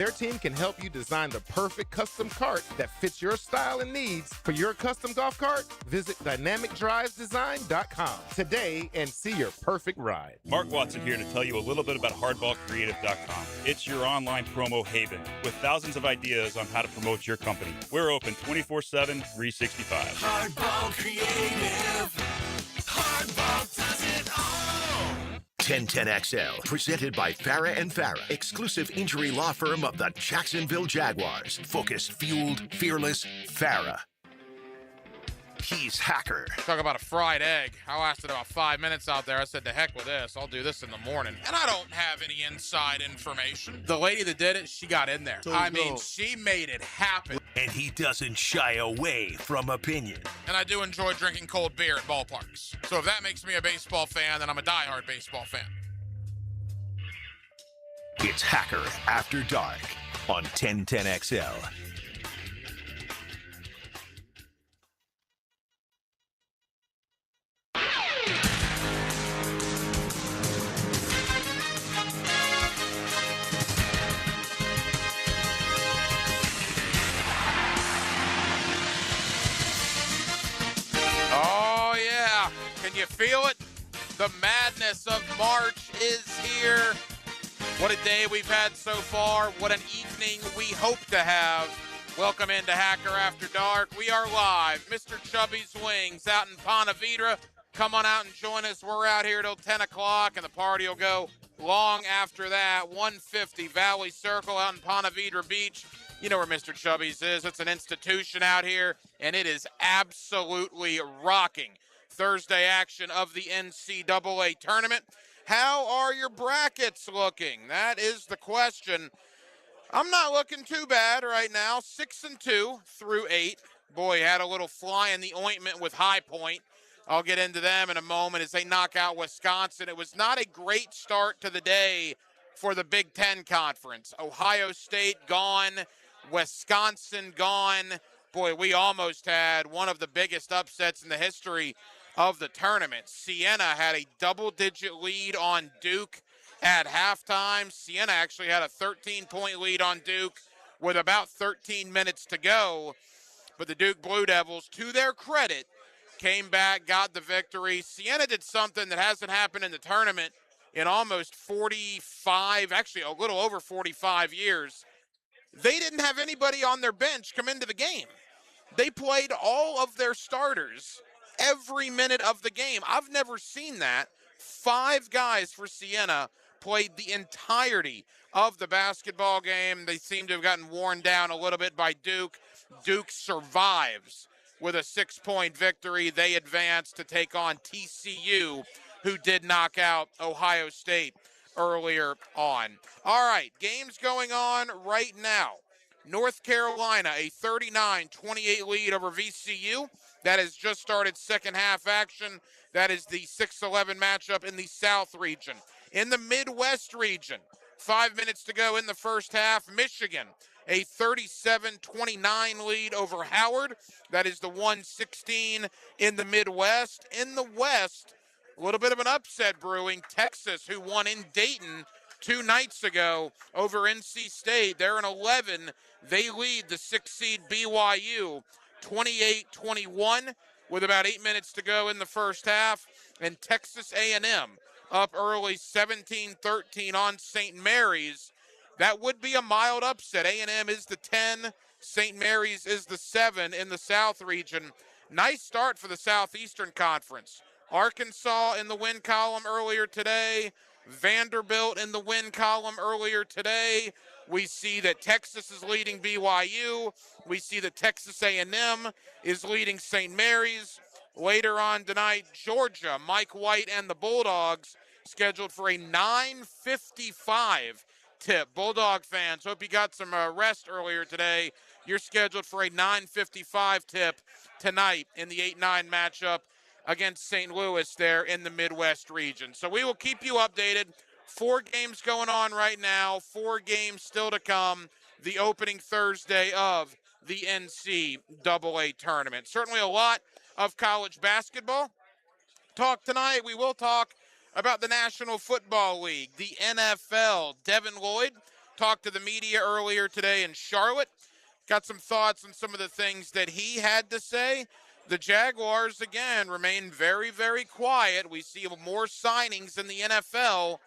Their team can help you design the perfect custom cart that fits your style and needs. For your custom golf cart, visit dynamicdrivesdesign.com today and see your perfect ride. Mark Watson here to tell you a little bit about hardballcreative.com. It's your online promo haven with thousands of ideas on how to promote your company. We're open 24/7, 365. Hardball Creative. Hardball does it all. 1010XL, presented by Farah and Farah, exclusive injury law firm of the Jacksonville Jaguars. Focused, fueled, fearless, Farah. He's Hacker. Talk about a fried egg. I lasted about 5 minutes out there. I said, to heck with this. I'll do this in the morning. And I don't have any inside information. The lady that did it, she got in there. She made it happen. And he doesn't shy away from opinion. And I do enjoy drinking cold beer at ballparks. So if that makes me a baseball fan, then I'm a diehard baseball fan. It's Hacker After Dark on 1010XL. Oh, yeah. Can you feel it? The madness of March is here. What a day we've had so far. What an evening we hope to have. Welcome into Hacker After Dark. We are live. Mr. Chubbys Wings out in Ponte Vedra. Come on out and join us. We're out here till 10 o'clock, and the party will go long after that. 150 Valley Circle out in Ponte Vedra Beach. You know where Mr. Chubbys is. It's an institution out here, and it is absolutely rocking. Thursday action of the NCAA tournament. How are your brackets looking? That is the question. I'm not looking too bad right now. 6-2 through 8. Boy, had a little fly in the ointment with High Point. I'll get into them in a moment as they knock out Wisconsin. It was not a great start to the day for the Big Ten Conference. Ohio State gone. Wisconsin gone. Boy, we almost had one of the biggest upsets in the history of the tournament. Siena had a double-digit lead on Duke at halftime. Siena actually had a 13-point lead on Duke with about 13 minutes to go. But the Duke Blue Devils, to their credit, came back, got the victory. Siena did something that hasn't happened in the tournament in almost 45, actually a little over 45 years. They didn't have anybody on their bench come into the game. They played all of their starters every minute of the game. I've never seen that. 5 guys for Siena played the entirety of the basketball game. They seem to have gotten worn down a little bit by Duke. Duke survives with a 6-point victory. They advance to take on TCU, who did knock out Ohio State earlier on. All right, games going on right now. North Carolina, a 39-28 lead over VCU. That has just started second half action. That is the 6-11 matchup in the South region. In the Midwest region, 5 minutes to go in the first half, Michigan, a 37-29 lead over Howard. That is the 116 in the Midwest. In the West, a little bit of an upset brewing. Texas, who won in Dayton 2 nights ago over NC State. They're an 11. They lead the 6 seed BYU 28-21 with about 8 minutes to go in the first half. And Texas A&M up early 17-13 on St. Mary's. That would be a mild upset. A&M is the 10. St. Mary's is the 7 in the South region. Nice start for the Southeastern Conference. Arkansas in the win column earlier today. Vanderbilt in the win column earlier today. We see that Texas is leading BYU. We see that Texas A&M is leading St. Mary's. Later on tonight, Georgia, Mike White and the Bulldogs scheduled for a 9:55 tip. Bulldog fans, hope you got some rest earlier today. You're scheduled for a 9:55 tip tonight in the 8-9 matchup against St. Louis there in the Midwest region. So we will keep you updated. 4 games going on right now, 4 games still to come, the opening Thursday of the NCAA tournament. Certainly a lot of college basketball talk tonight. We will talk about the National Football League, the NFL. Devin Lloyd talked to the media earlier today in Charlotte. Got some thoughts on some of the things that he had to say. The Jaguars, again, remain very, very quiet. We see more signings in the NFL,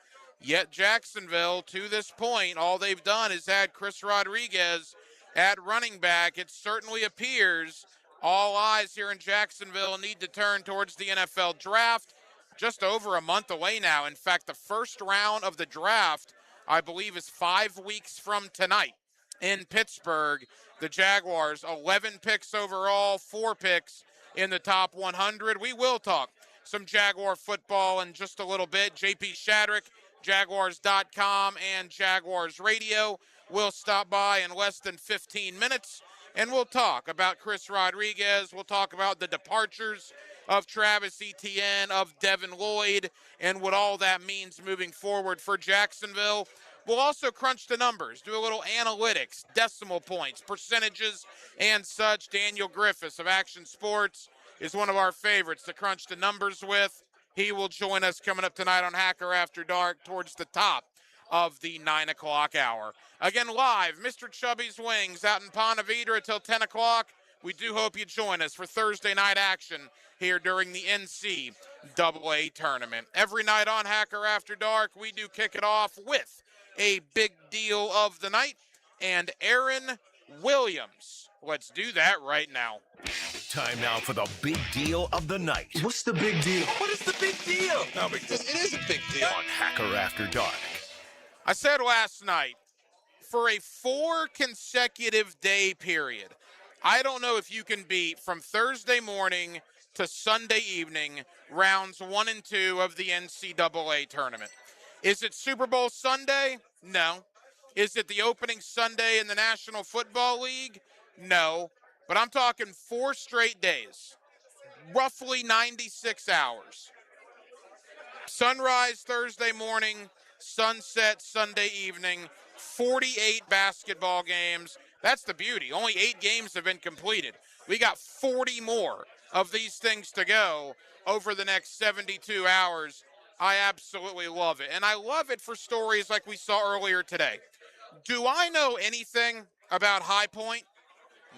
yet Jacksonville, to this point, all they've done is add Chris Rodriguez at running back. It certainly appears all eyes here in Jacksonville need to turn towards the NFL draft. Just over a month away now. In fact, the first round of the draft, I believe, is 5 weeks from tonight in Pittsburgh. The Jaguars, 11 picks overall, 4 picks in the top 100. We will talk some Jaguar football in just a little bit. JP Shadrick, Jaguars.com and Jaguars Radio will stop by in less than 15 minutes, and we'll talk about Chris Rodriguez. We'll talk about the departures of Travis Etienne, of Devin Lloyd, and what all that means moving forward for Jacksonville. We'll also crunch the numbers, do a little analytics, decimal points, percentages, and such. Daniel Griffiths of Action Sports is one of our favorites to crunch the numbers with. He will join us coming up tonight on Hacker After Dark towards the top of the 9 o'clock hour. Again, live, Mr. Chubbys Wings out in Ponte Vedra until 10 o'clock. We do hope you join us for Thursday night action here during the NCAA tournament. Every night on Hacker After Dark, we do kick it off with a big deal of the night and Aaron Williams. Let's do that right now. Time now for the big deal of the night. What's the big deal? What is the big deal? No, because it is a big deal. On Hacker After Dark. I said last night, for a 4 consecutive day period, I don't know if you can beat from Thursday morning to Sunday evening rounds 1 and 2 of the NCAA tournament. Is it Super Bowl Sunday? No. Is it the opening Sunday in the National Football League? No. But I'm talking 4 straight days, roughly 96 hours. Sunrise Thursday morning, sunset Sunday evening, 48 basketball games. That's the beauty. Only 8 games have been completed. We got 40 more of these things to go over the next 72 hours. I absolutely love it. And I love it for stories like we saw earlier today. Do I know anything about High Point?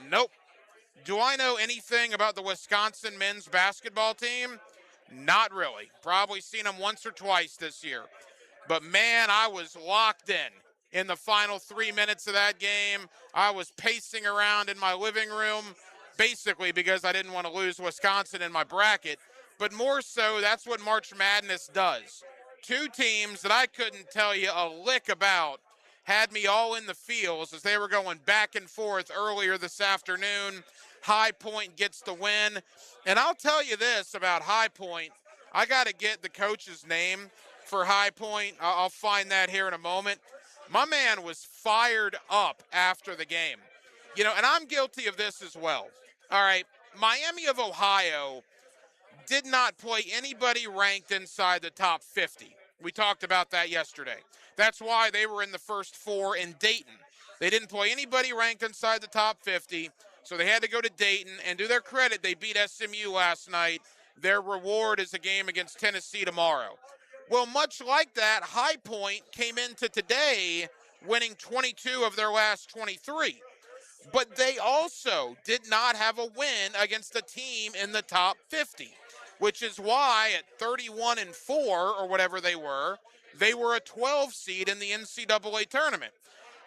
Nope. Do I know anything about the Wisconsin men's basketball team? Not really. Probably seen them once or twice this year. But man, I was locked in the final 3 minutes of that game. I was pacing around in my living room, basically because I didn't want to lose Wisconsin in my bracket. But more so, that's what March Madness does. 2 teams that I couldn't tell you a lick about had me all in the feels as they were going back and forth earlier this afternoon. High Point gets the win. And I'll tell you this about High Point. I got to get the coach's name for High Point. I'll find that here in a moment. My man was fired up after the game. You know, and I'm guilty of this as well. All right, Miami of Ohio did not play anybody ranked inside the top 50. We talked about that yesterday. That's why they were in the first 4 in Dayton. They didn't play anybody ranked inside the top 50, so they had to go to Dayton. And to their credit, they beat SMU last night. Their reward is a game against Tennessee tomorrow. Well, much like that, High Point came into today winning 22 of their last 23. But they also did not have a win against a team in the top 50, which is why at 31-4 or whatever they were a 12 seed in the NCAA tournament.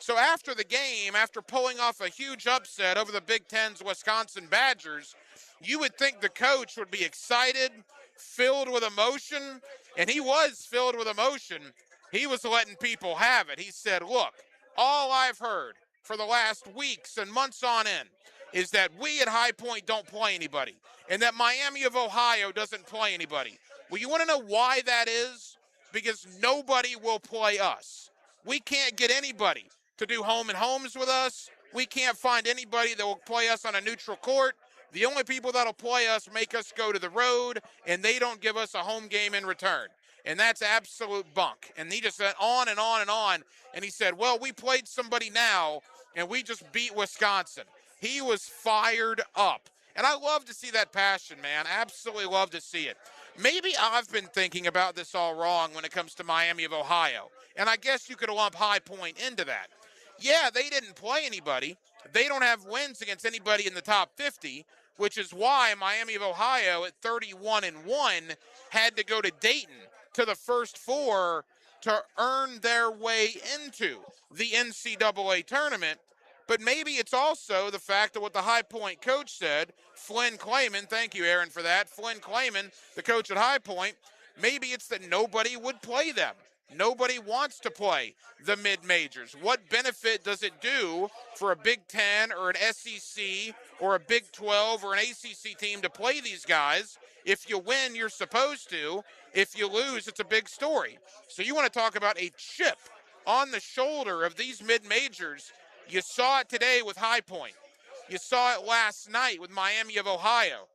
So after the game, after pulling off a huge upset over the Big Ten's Wisconsin Badgers, you would think the coach would be excited, filled with emotion, and he was filled with emotion. He was letting people have it. He said, look, all I've heard for the last weeks and months on end is that we at High Point don't play anybody and that Miami of Ohio doesn't play anybody. Well, you want to know why that is? Because nobody will play us. We can't get anybody to do home and homes with us. We can't find anybody that will play us on a neutral court. The only people that'll play us make us go to the road, and they don't give us a home game in return. And that's absolute bunk. And he just went on and on and on. And he said, well, we played somebody now, and we just beat Wisconsin. He was fired up. And I love to see that passion, man. Absolutely love to see it. Maybe I've been thinking about this all wrong when it comes to Miami of Ohio. And I guess you could lump High Point into that. Yeah, they didn't play anybody. They don't have wins against anybody in the top 50, which is why Miami of Ohio at 31-1 had to go to Dayton to the first four to earn their way into the NCAA tournament. But maybe it's also the fact of what the High Point coach said, Flynn Clayman. Thank you, Aaron, for that. Flynn Clayman, the coach at High Point. Maybe it's that nobody would play them. Nobody wants to play the mid-majors. What benefit does it do for a Big Ten or an SEC or a Big 12 or an ACC team to play these guys? If you win, you're supposed to. If you lose, it's a big story. So you want to talk about a chip on the shoulder of these mid-majors. You saw it today with High Point. You saw it last night with Miami of Ohio.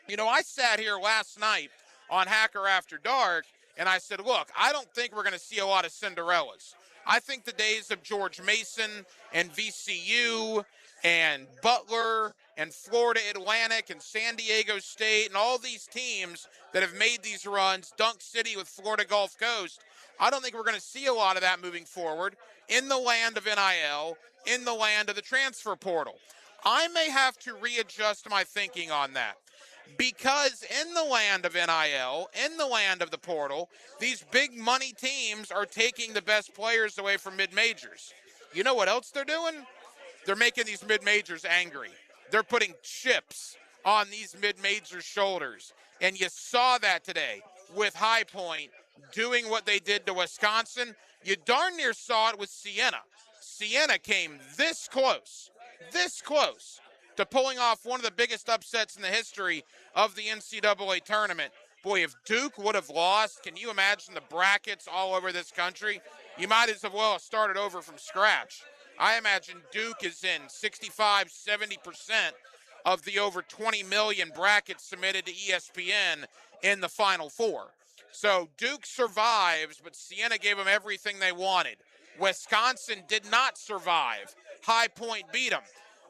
You know, I sat here last night on Hacker After Dark, and I said, look, I don't think we're going to see a lot of Cinderellas. I think the days of George Mason and VCU and Butler and Florida Atlantic and San Diego State and all these teams that have made these runs, Dunk City with Florida Gulf Coast, I don't think we're going to see a lot of that moving forward in the land of NIL, in the land of the transfer portal. I may have to readjust my thinking on that. Because in the land of NIL, in the land of the portal, these big money teams are taking the best players away from mid-majors. You know what else they're doing? They're making these mid-majors angry. They're putting chips on these mid-majors' shoulders. And you saw that today with High Point doing what they did to Wisconsin. You darn near saw it with Siena. Siena came this close to pulling off one of the biggest upsets in the history of the NCAA tournament. Boy, if Duke would have lost, can you imagine the brackets all over this country? You might as well have started over from scratch. I imagine Duke is in 65, 70% of the over 20 million brackets submitted to ESPN in the Final Four. So Duke survives, but Siena gave them everything they wanted. Wisconsin did not survive. High Point beat them.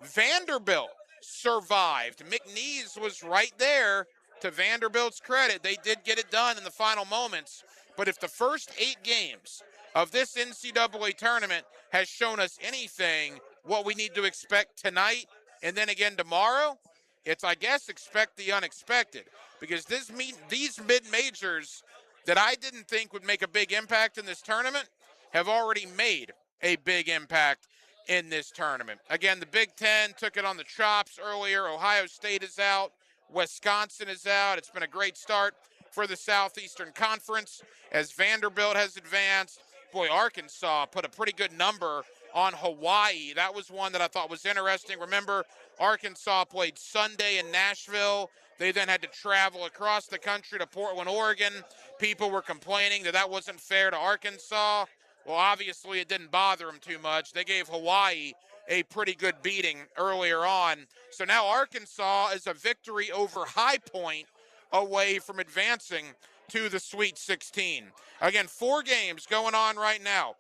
Vanderbilt survived. McNeese was right there. To Vanderbilt's credit, they did get it done in the final moments. But if the first 8 games of this NCAA tournament has shown us anything, what we need to expect tonight and then again tomorrow, it's, I guess, expect the unexpected. Because these mid-majors that I didn't think would make a big impact in this tournament have already made a big impact in this tournament. Again, the Big Ten took it on the chops earlier. Ohio State is out. Wisconsin is out. It's been a great start for the Southeastern Conference as Vanderbilt has advanced. Boy, Arkansas put a pretty good number on Hawaii. That was one that I thought was interesting. Remember, Arkansas played Sunday in Nashville. They then had to travel across the country to Portland, Oregon. People were complaining that wasn't fair to Arkansas. Well, obviously it didn't bother them too much. They gave Hawaii a pretty good beating earlier on. So now Arkansas is a victory over High Point away from advancing to the Sweet 16. Again, 4 games going on right now.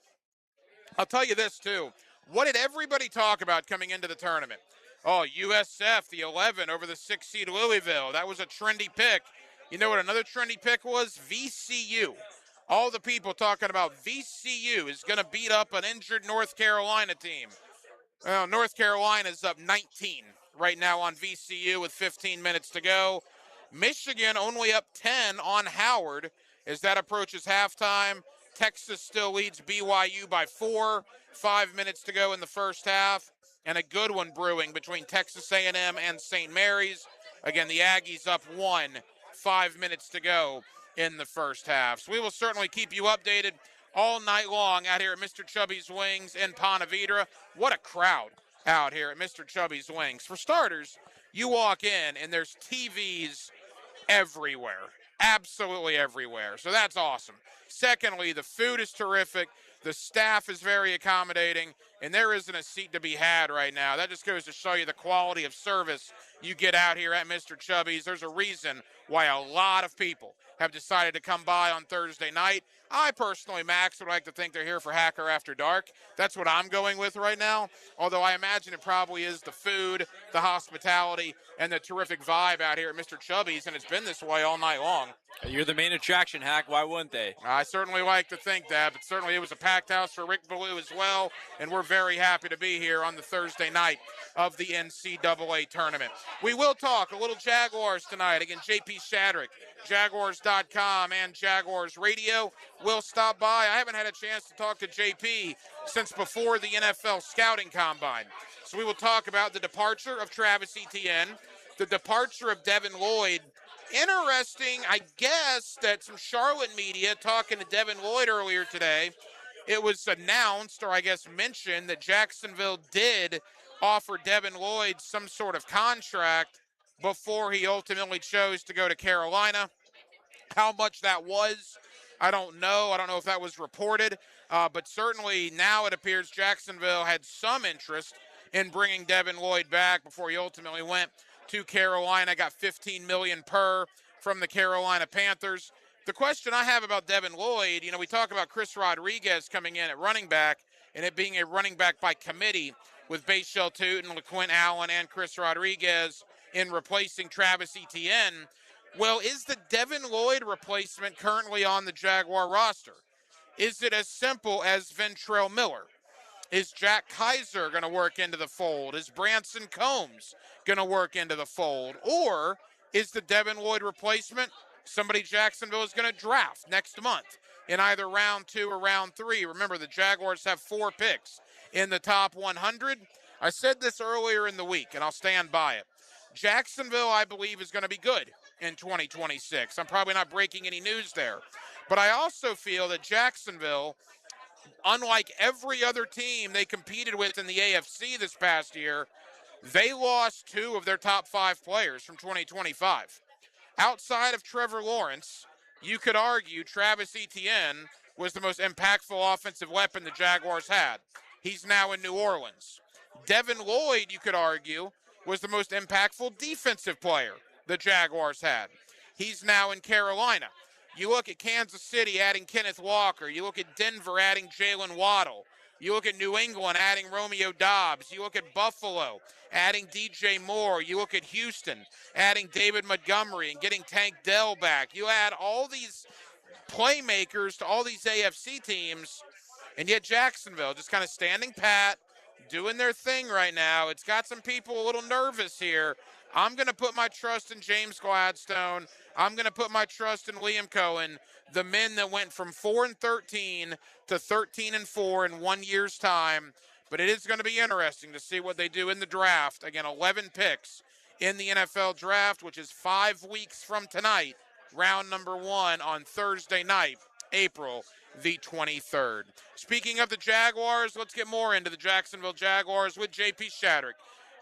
I'll tell you this, too. What did everybody talk about coming into the tournament? Oh, USF, the 11 over the 6 seed Louisville. That was a trendy pick. You know what another trendy pick was? VCU. All the people talking about VCU is going to beat up an injured North Carolina team. Well, North Carolina's up 19 right now on VCU with 15 minutes to go. Michigan only up 10 on Howard as that approaches halftime. Texas still leads BYU by 4. 5 minutes to go in the first half. And a good one brewing between Texas A&M and St. Mary's. Again, the Aggies up 1. 5 minutes to go in the first half. So we will certainly keep you updated all night long out here at Mr. Chubbys Wings in Ponte Vedra. What a crowd out here at Mr. Chubbys Wings. For starters, you walk in and there's TVs everywhere. Absolutely everywhere. So that's awesome. Secondly, the food is terrific. The staff is very accommodating, and there isn't a seat to be had right now. That just goes to show you the quality of service you get out here at Mr. Chubbys. There's a reason why a lot of people have decided to come by on Thursday night. I personally, Max, would like to think they're here for Hacker After Dark. That's what I'm going with right now, although I imagine it probably is the food, the hospitality, and the terrific vibe out here at Mr. Chubbys, and it's been this way all night long. You're the main attraction, Hack. Why wouldn't they? I certainly like to think that, but certainly it was a packed house for Rick Ballou as well, and we're very happy to be here on the Thursday night of the NCAA tournament. We will talk a little Jaguars tonight. Again, JP Shadrick, Jaguars.com and Jaguars Radio will stop by. I haven't had a chance to talk to JP since before the NFL Scouting Combine. So we will talk about the departure of Travis Etienne, the departure of Devin Lloyd. Interesting, I guess, that some Charlotte media talking to Devin Lloyd earlier today, it was announced, or I guess mentioned, that Jacksonville did offer Devin Lloyd some sort of contract before he ultimately chose to go to Carolina. How much that was, I don't know. I don't know if that was reported, but certainly now it appears Jacksonville had some interest in bringing Devin Lloyd back before he ultimately went to Carolina, got $15 million per from the Carolina Panthers. The question I have about Devin Lloyd, we talk about Chris Rodriguez coming in at running back and it being a running back by committee with Bashel Tootin, LaQuint Allen, and Chris Rodriguez in replacing Travis Etienne. Well, is the Devin Lloyd replacement currently on the Jaguar roster? Is it as simple as Ventrell Miller? Is Jack Kaiser going to work into the fold? Is Branson Combs going to work into the fold? Or is the Devin Lloyd replacement somebody Jacksonville is going to draft next month in either round 2 or round 3? Remember, the Jaguars have 4 picks in the top 100. I said this earlier in the week, and I'll stand by it. Jacksonville, I believe, is going to be good in 2026. I'm probably not breaking any news there. But I also feel that Jacksonville, unlike every other team they competed with in the AFC this past year, they lost 2 of their top 5 players from 2025. Outside of Trevor Lawrence, you could argue Travis Etienne was the most impactful offensive weapon the Jaguars had. He's now in New Orleans. Devin Lloyd, you could argue, was the most impactful defensive player the Jaguars had. He's now in Carolina. You look at Kansas City adding Kenneth Walker. You look at Denver adding Jalen Waddle. You look at New England adding Romeo Doubs. You look at Buffalo adding DJ Moore. You look at Houston adding David Montgomery and getting Tank Dell back. You add all these playmakers to all these AFC teams, and yet Jacksonville just kind of standing pat, doing their thing right now. It's got some people a little nervous here. I'm going to put my trust in James Gladstone. I'm going to put my trust in Liam Cohen, the men that went from 4-13 to 13-4 in 1 year's time. But it is going to be interesting to see what they do in the draft. Again, 11 picks in the NFL draft, which is 5 weeks from tonight, round number 1 on Thursday night, April the 23rd. Speaking of the Jaguars, let's get more into the Jacksonville Jaguars with JP Shadrick.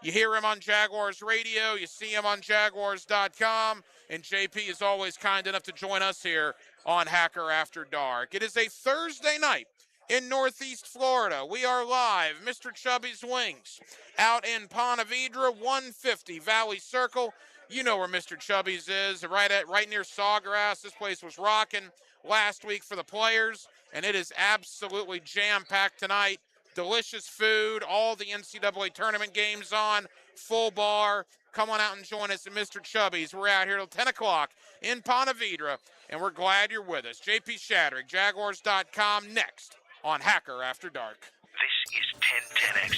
You hear him on Jaguars Radio, you see him on Jaguars.com, and JP is always kind enough to join us here on Hacker After Dark. It is a Thursday night in Northeast Florida. We are live, Mr. Chubbys Wings, out in Ponte Vedra, 150 Valley Circle. You know where Mr. Chubbys is, right near Sawgrass. This place was rocking last week for the players, and it is absolutely jam-packed tonight. Delicious food, all the NCAA tournament games on, full bar. Come on out and join us at Mr. Chubbys. We're out here till 10 o'clock in Ponte Vedra, and we're glad you're with us. JP Shadrick, Jaguars.com, next on Hacker After Dark. This is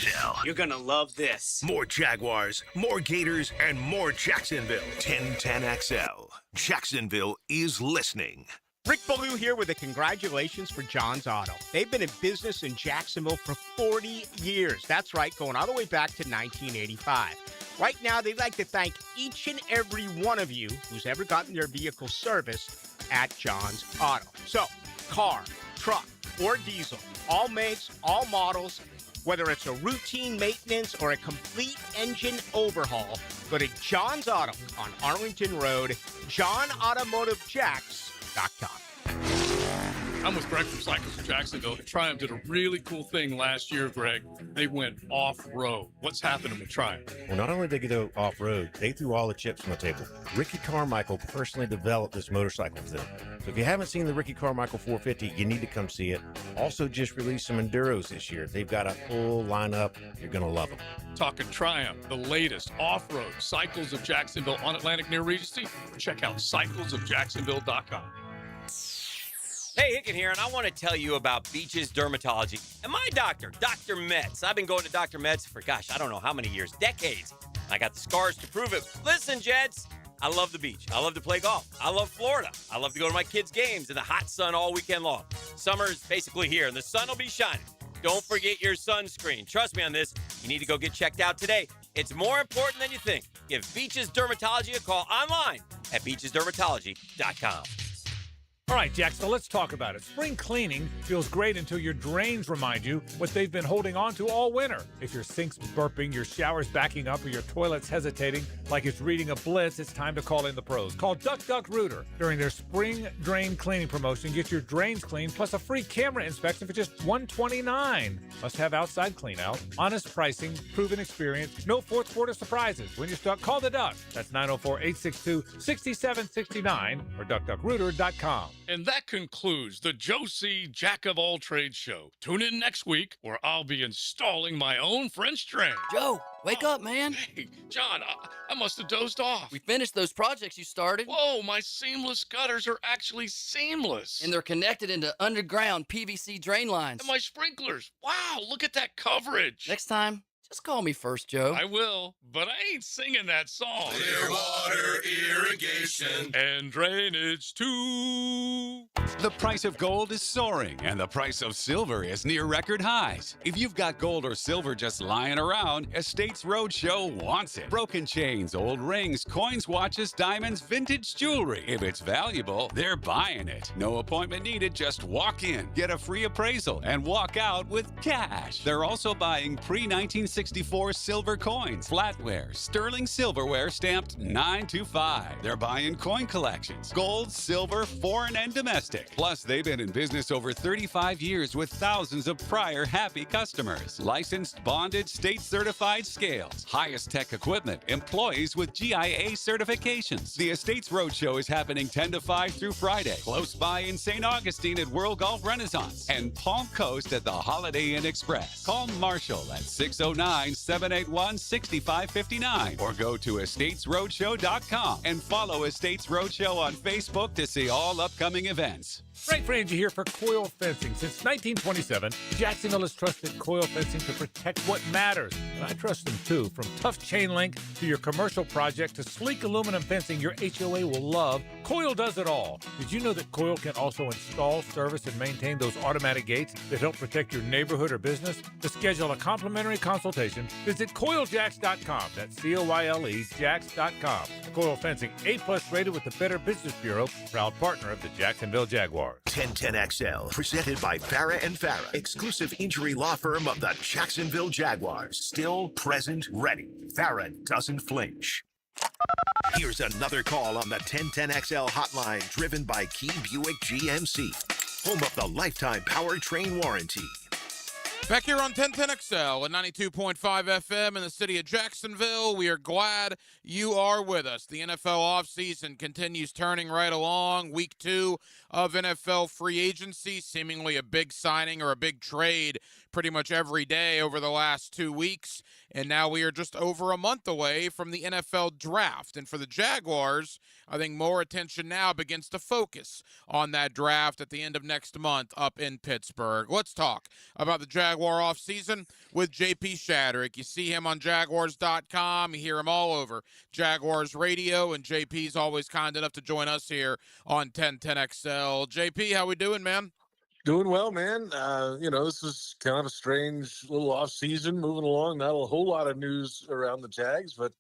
1010XL. You're gonna love this. More Jaguars, more Gators, and more Jacksonville. 1010XL. Jacksonville is listening. Rick Ballou here with a congratulations for John's Auto. They've been in business in Jacksonville for 40 years. That's right, going all the way back to 1985. Right now, they'd like to thank each and every one of you who's ever gotten their vehicle serviced at John's Auto. So, car, truck, or diesel, all makes, all models, whether it's a routine maintenance or a complete engine overhaul, go to John's Auto on Arlington Road, JohnAutomotiveJacks.com. I'm with Greg from Cycles of Jacksonville. Triumph did a really cool thing last year, Greg. They went off-road. What's happening with Triumph? Well, not only did they go off-road, they threw all the chips on the table. Ricky Carmichael personally developed this motorcycle for them. So if you haven't seen the Ricky Carmichael 450, you need to come see it. Also just released some Enduros this year. They've got a full lineup. You're going to love them. Talking Triumph, the latest off-road Cycles of Jacksonville on Atlantic near Regency. Check out cyclesofjacksonville.com. Hey, Hicken here, and I want to tell you about Beaches Dermatology and my doctor, Dr. Metz. I've been going to Dr. Metz for, I don't know how many years, decades. I got the scars to prove it. Listen, Jets, I love the beach. I love to play golf. I love Florida. I love to go to my kids' games in the hot sun all weekend long. Summer's basically here, and the sun will be shining. Don't forget your sunscreen. Trust me on this. You need to go get checked out today. It's more important than you think. Give Beaches Dermatology a call online at beachesdermatology.com. All right, Jack, so let's talk about it. Spring cleaning feels great until your drains remind you what they've been holding on to all winter. If your sink's burping, your shower's backing up, or your toilet's hesitating like it's reading a blitz, it's time to call in the pros. Call Duck Duck Rooter. During their spring drain cleaning promotion, get your drains cleaned plus a free camera inspection for just $129. Must have outside clean out, honest pricing, proven experience, no fourth quarter surprises. When you're stuck, call the Duck. That's 904-862-6769 or duckduckrooter.com. And that concludes the Joe C. Jack of All Trades show. Tune in next week where I'll be installing my own French drain. Joe, wake up, man. Hey, John, I must have dozed off. We finished those projects you started. Whoa, my seamless gutters are actually seamless. And they're connected into underground PVC drain lines. And my sprinklers. Wow, look at that coverage. Next time, just call me first, Joe. I will, but I ain't singing that song. Clearwater irrigation and drainage too. The price of gold is soaring, and the price of silver is near record highs. If you've got gold or silver just lying around, Estates Roadshow wants it. Broken chains, old rings, coins, watches, diamonds, vintage jewelry. If it's valuable, they're buying it. No appointment needed, just walk in, get a free appraisal, and walk out with cash. They're also buying pre-1964 silver coins, flatware, sterling silverware stamped 925. They're buying coin collections, gold, silver, foreign, and domestic. Plus, they've been in business over 35 years with thousands of prior happy customers. Licensed, bonded, state-certified scales, highest tech equipment, employees with GIA certifications. The Estates Roadshow is happening 10 to 5 through Friday, close by in St. Augustine at World Golf Renaissance and Palm Coast at the Holiday Inn Express. Call Marshall at 609-781-6559 or go to estatesroadshow.com and follow Estates Roadshow on Facebook to see all upcoming events. Frank Frangie here for Coil Fencing. Since 1927, Jacksonville has trusted Coil Fencing to protect what matters. And I trust them too. From tough chain link to your commercial project to sleek aluminum fencing your HOA will love, Coil does it all. Did you know that Coil can also install, service, and maintain those automatic gates that help protect your neighborhood or business? To schedule a complimentary consultation, visit CoilJacks.com. That's COYLE Jacks.com. Coil Fencing, A+ rated with the Better Business Bureau, proud partner of the Jacksonville Jaguars. 1010XL, presented by Farah and Farah, exclusive injury law firm of the Jacksonville Jaguars. Still present, ready. Farah doesn't flinch. Here's another call on the 1010XL hotline, driven by Key Buick GMC, home of the lifetime powertrain warranty. Back here on 1010XL at 92.5 FM in the city of Jacksonville. We are glad you are with us. The NFL offseason continues turning right along. Week 2 of NFL free agency, seemingly a big signing or a big trade pretty much every day over the last 2 weeks. And now we are just over a month away from the NFL draft. And for the Jaguars, I think more attention now begins to focus on that draft at the end of next month up in Pittsburgh. Let's talk about the Jaguar offseason with JP Shadrick. You see him on Jaguars.com. You hear him all over Jaguars radio, and JP's always kind enough to join us here on 1010XL. JP, how we doing, man? Doing well, man. This is kind of a strange little off season moving along. Not a whole lot of news around the Jags, but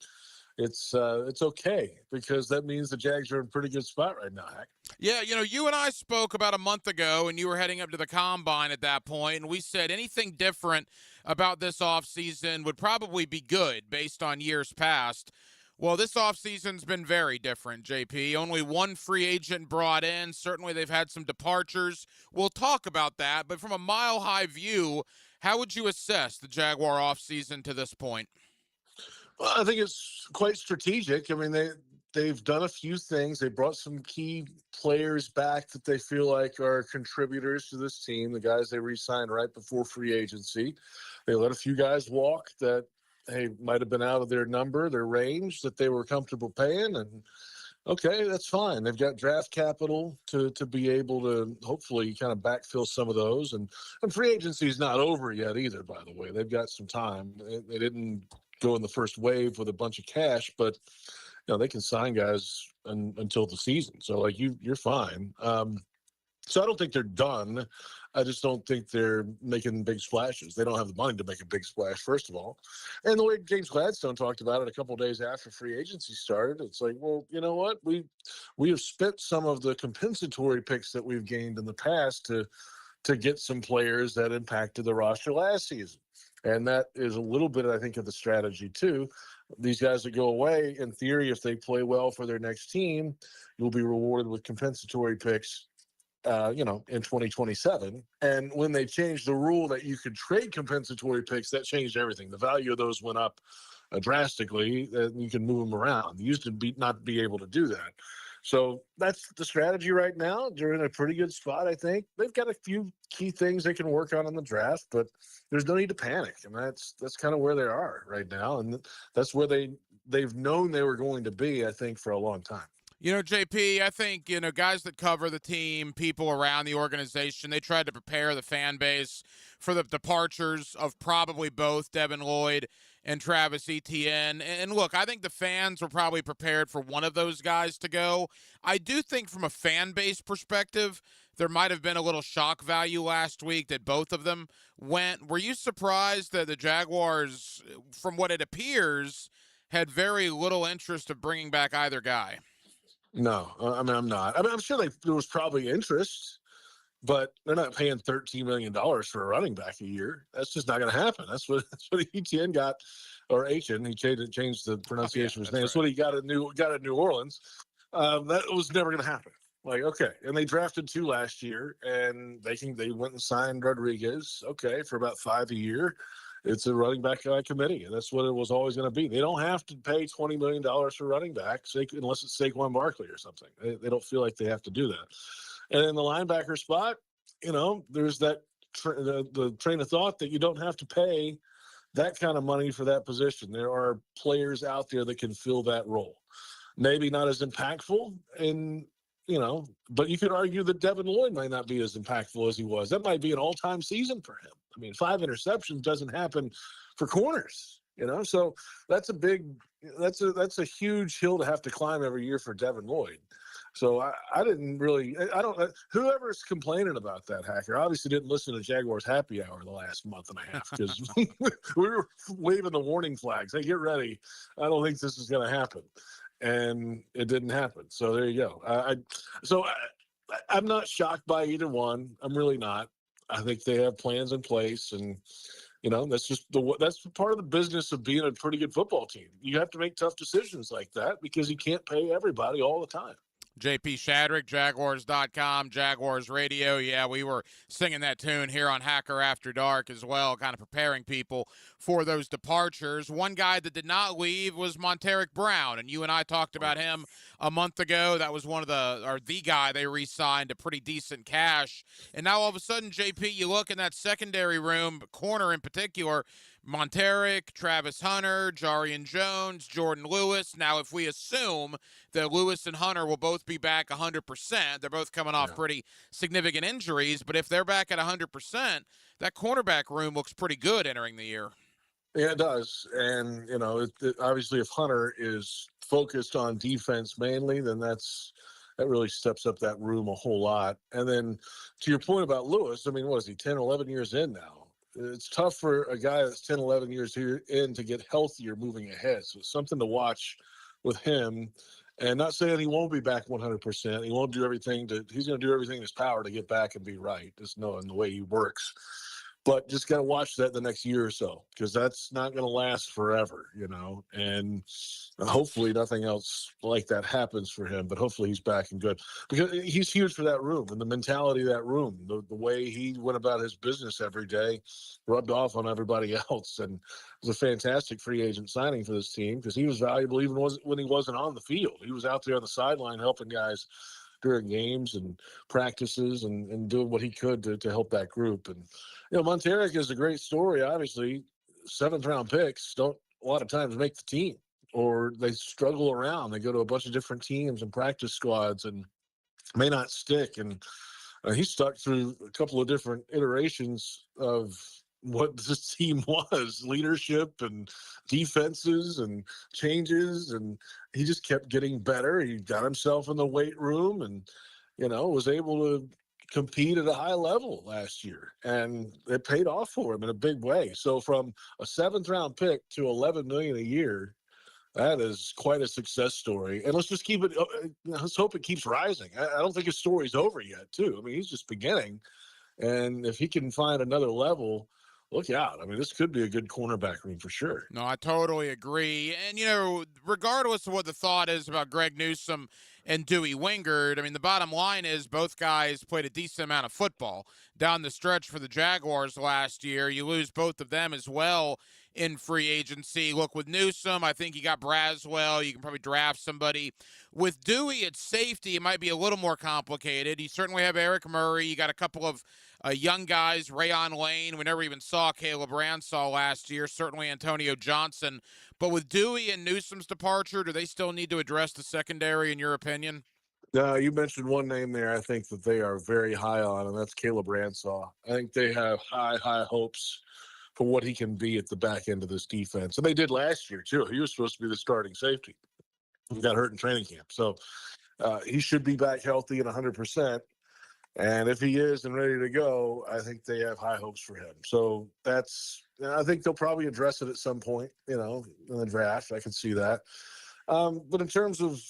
it's okay because that means the Jags are in a pretty good spot right now, Hack. Yeah, you and I spoke about a month ago, and you were heading up to the Combine at that point, and we said anything different about this offseason would probably be good based on years past. Well, this offseason's been very different, JP. Only one free agent brought in. Certainly they've had some departures. We'll talk about that. But from a mile-high view, how would you assess the Jaguar offseason to this point? Well, I think it's quite strategic. I mean, they they've done a few things. They brought some key players back that they feel like are contributors to this team, the guys they re-signed right before free agency. They let a few guys walk that, hey, might have been out of their number, their range that they were comfortable paying. And okay, that's fine. They've got draft capital to be able to hopefully kind of backfill some of those. And free agency is not over yet either, by the way. They've got some time. They didn't go in the first wave with a bunch of cash, but they can sign guys until the season. So like you're fine. So I don't think they're done. I just don't think they're making big splashes. They don't have the money to make a big splash, first of all. And the way James Gladstone talked about it a couple of days after free agency started, it's like, well, you know what? We have spent some of the compensatory picks that we've gained in the past to get some players that impacted the roster last season. And that is a little bit, I think, of the strategy, too. These guys that go away, in theory, if they play well for their next team, you'll be rewarded with compensatory picks in 2027. And when they changed the rule that you could trade compensatory picks, that changed everything. The value of those went up drastically, and you can move them around. You used to not be able to do that. So that's the strategy right now. They're in a pretty good spot, I think. They've got a few key things they can work on in the draft, but there's no need to panic. And that's kind of where they are right now. And that's where they've known they were going to be, I think, for a long time. JP, I think, guys that cover the team, people around the organization, they tried to prepare the fan base for the departures of probably both Devin Lloyd and Travis Etienne. And look, I think the fans were probably prepared for one of those guys to go. I do think from a fan base perspective, there might have been a little shock value last week that both of them went. Were you surprised that the Jaguars, from what it appears, had very little interest of bringing back either guy? No, I'm not. I'm sure there was probably interest, but they're not paying $13 million for a running back a year. That's just not going to happen. That's what Etienne got, or Etienne. He changed the pronunciation of his name. That's what he got in New Orleans. That was never going to happen. Like, okay, and they drafted 2 last year, and they went and signed Rodriguez. Okay, for about $5 a year. It's a running back committee, and that's what it was always going to be. They don't have to pay $20 million for running backs unless it's Saquon Barkley or something. They don't feel like they have to do that. And in the linebacker spot, there's that the train of thought that you don't have to pay that kind of money for that position. There are players out there that can fill that role. Maybe not as impactful, but you could argue that Devin Lloyd might not be as impactful as he was. That might be an all-time season for him. I mean, 5 interceptions doesn't happen for corners, so that's a huge hill to have to climb every year for Devin Lloyd. So I don't, whoever's complaining about that, Hacker, obviously didn't listen to Jaguars Happy Hour the last month and a half, because we were waving the warning flags. Hey, get ready. I don't think this is going to happen. And it didn't happen. So there you go. I'm not shocked by either one. I'm really not. I think they have plans in place, and that's part of the business of being a pretty good football team. You have to make tough decisions like that because you can't pay everybody all the time. JP Shadrick, Jaguars.com, Jaguars Radio. Yeah, we were singing that tune here on Hacker After Dark as well, kind of preparing people for those departures. One guy that did not leave was Monteric Brown, and you and I talked about him a month ago. That was the guy they re-signed a pretty decent cash. And now all of a sudden, JP, you look in that secondary room, corner in particular, Monteric, Travis Hunter, Jarian Jones, Jordan Lewis. Now, if we assume that Lewis and Hunter will both be back 100%, they're both coming off pretty significant injuries, but if they're back at 100%, that cornerback room looks pretty good entering the year. Yeah, it does. And, obviously if Hunter is focused on defense mainly, then that really steps up that room a whole lot. And then to your point about Lewis, I mean, what is he, 10, 11 years in now? It's tough for a guy that's 10, 11 years in to get healthier moving ahead. So it's something to watch with him, and not saying he won't be back 100%. He won't do everything he's going to do everything in his power to get back and be right, just knowing the way he works. But just got to watch that the next year or so, because that's not going to last forever, and hopefully nothing else like that happens for him, but hopefully he's back and good, because he's huge for that room and the mentality of that room, the way he went about his business every day rubbed off on everybody else. And it was a fantastic free agent signing for this team, because he was valuable even when he wasn't on the field. He was out there on the sideline helping guys during games and practices and doing what he could to help that group. And, Monteric is a great story. Obviously, 7th-round picks don't a lot of times make the team, or they struggle around. They go to a bunch of different teams and practice squads and may not stick. And he stuck through a couple of different iterations of what this team was, leadership and defenses and changes, and he just kept getting better. He got himself in the weight room and was able to compete at a high level last year, and it paid off for him in a big way. So from a 7th-round pick to $11 million a year, that is quite a success story. And let's just keep it, let's hope it keeps rising. I don't think his story's over yet, too. I mean, he's just beginning, and if he can find another level, look out. I mean, this could be a good cornerback room for sure. No, I totally agree. And, regardless of what the thought is about Greg Newsome and Dewey Wingard, I mean, the bottom line is both guys played a decent amount of football down the stretch for the Jaguars last year. You lose both of them as well in free agency. Look, with Newsome, I think you got Braswell. You can probably draft somebody. With Dewey at safety, it might be a little more complicated. You certainly have Eric Murray. You got a couple of young guys, Rayon Lane. We never even saw Caleb Ransall last year. Certainly Antonio Johnson. But with Dewey and Newsome's departure, do they still need to address the secondary, in your opinion? You mentioned one name there I think that they are very high on, and that's Caleb Ransall. I think they have high hopes for what he can be at the back end of this defense. And they did last year, too. He was supposed to be the starting safety. He got hurt in training camp. So he should be back healthy and 100%. And if he is and ready to go, I think they have high hopes for him. So I think they'll probably address it at some point, in the draft. I can see that. But in terms of,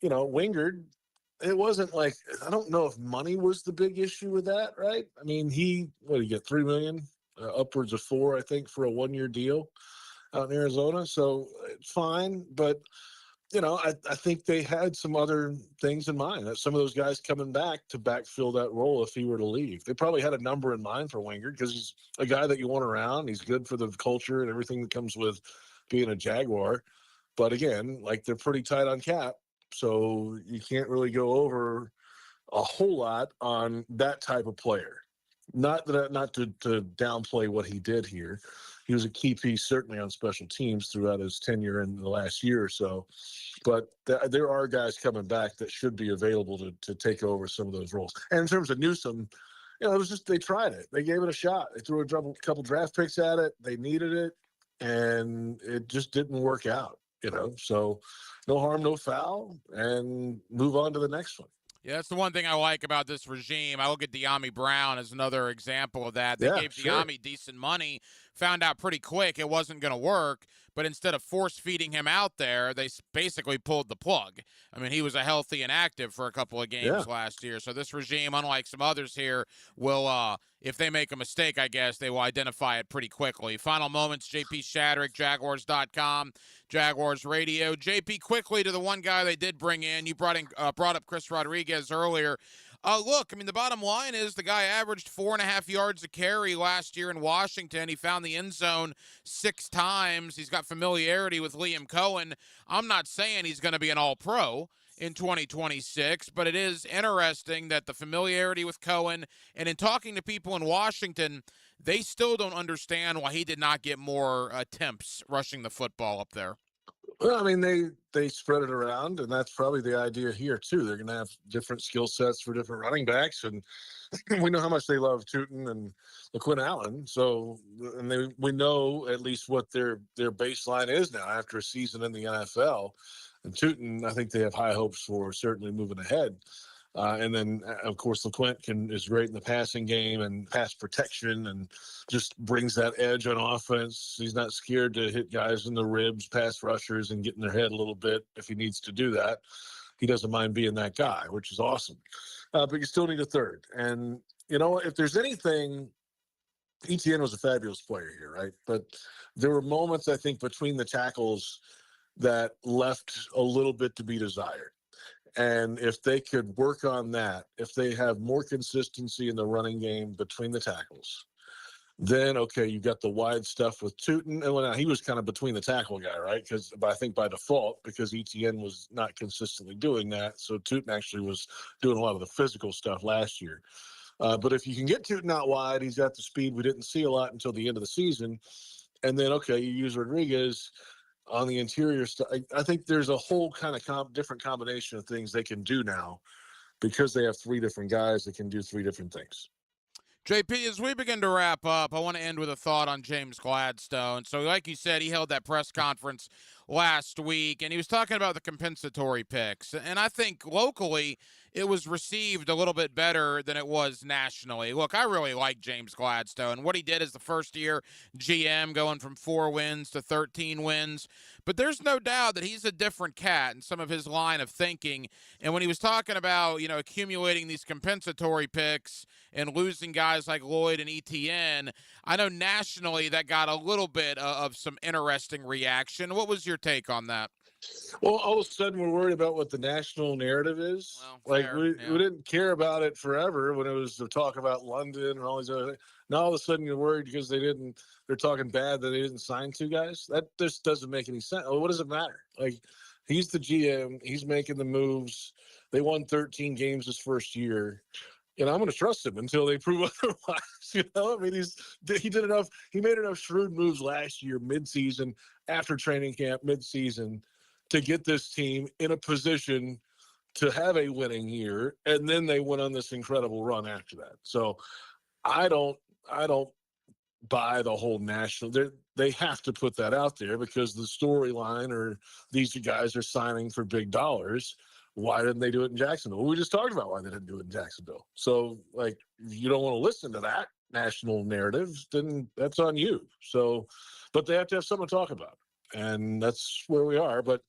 Wingard, it wasn't like, I don't know if money was the big issue with that, right? I mean, what did he get, $3 million? Upwards of $4 million, I think, for a 1-year deal out in Arizona. So it's fine. But, I think they had some other things in mind. That some of those guys coming back to backfill that role if he were to leave. They probably had a number in mind for Wingard, because he's a guy that you want around. He's good for the culture and everything that comes with being a Jaguar. But again, they're pretty tight on cap. So you can't really go over a whole lot on that type of player. Not to downplay what he did here. He was a key piece, certainly, on special teams throughout his tenure in the last year or so. But there are guys coming back that should be available to take over some of those roles. And in terms of Newsome, it was just, they tried it. They gave it a shot. They threw a couple draft picks at it. They needed it, and it just didn't work out, So no harm, no foul, and move on to the next one. Yeah, that's the one thing I like about this regime. I look at De'Ami Brown as another example of that. They gave De'Ami decent money, found out pretty quick it wasn't going to work, but instead of force-feeding him out there, they basically pulled the plug. I mean, he was a healthy and active for a couple of games last year. So this regime, unlike some others here, will, if they make a mistake, I guess, they will identify it pretty quickly. Final moments, JP Shadrick, Jaguars.com, Jaguars Radio. JP, quickly to the one guy they did bring in. You brought up Chris Rodriguez earlier. Look, I mean, the bottom line is the guy averaged 4.5 yards a carry last year in Washington. He found the end zone 6 times. He's got familiarity with Liam Cohen. I'm not saying he's going to be an all-pro in 2026, but it is interesting that the familiarity with Cohen, and in talking to people in Washington, they still don't understand why he did not get more attempts rushing the football up there. Well, I mean, they spread it around, and that's probably the idea here, too. They're going to have different skill sets for different running backs, and we know how much they love Tootin and LaQuinn Allen. So, and we know at least what their baseline is now after a season in the NFL. And Tootin, I think they have high hopes for certainly moving ahead. And then, of course, LaQuint is great in the passing game and pass protection and just brings that edge on offense. He's not scared to hit guys in the ribs, pass rushers, and get in their head a little bit if he needs to do that. He doesn't mind being that guy, which is awesome. But you still need a third. And, if there's anything ETN was a fabulous player here, right? But there were moments, I think, between the tackles that left a little bit to be desired. And if they could work on that, if they have more consistency in the running game between the tackles, then, okay, you got the wide stuff with Tootin. And well, he was kind of between the tackle guy, right? Because I think by default, because ETN was not consistently doing that. So Tootin actually was doing a lot of the physical stuff last year. But if you can get Tootin out wide, he's got the speed we didn't see a lot until the end of the season. And then, okay, you use Rodriguez on the interior stuff. I think there's a whole kind of different combination of things they can do now because they have three different guys that can do three different things. JP, as we begin to wrap up, I want to end with a thought on James Gladstone. So like you said, he held that press conference last week, and he was talking about the compensatory picks. And I think locally it was received a little bit better than it was nationally. Look, I really like James Gladstone. What he did as the first-year GM, going from 4 wins to 13 wins. But there's no doubt that he's a different cat in some of his line of thinking. And when he was talking about, accumulating these compensatory picks and losing guys like Lloyd and ETN, I know nationally that got a little bit of some interesting reaction. What was your take on that? Well, all of a sudden we're worried about what the national narrative is. We didn't care about it forever when it was to talk about London and all these other things. Now all of a sudden you're worried because they're talking bad that they didn't sign 2 guys. That just doesn't make any sense. What does it matter? He's the GM. He's making the moves. They won 13 games his first year. I'm going to trust him until they prove otherwise. He did enough. He made enough shrewd moves last year, midseason, after training camp, midseason, to get this team in a position to have a winning year, and then they went on this incredible run after that. So I don't buy the whole national. They have to put that out there because the storyline or these guys are signing for big dollars. Why didn't they do it in Jacksonville? Well, we just talked about why they didn't do it in Jacksonville. So, if you don't want to listen to that national narrative, then that's on you. So, but they have to have something to talk about, and that's where we are. But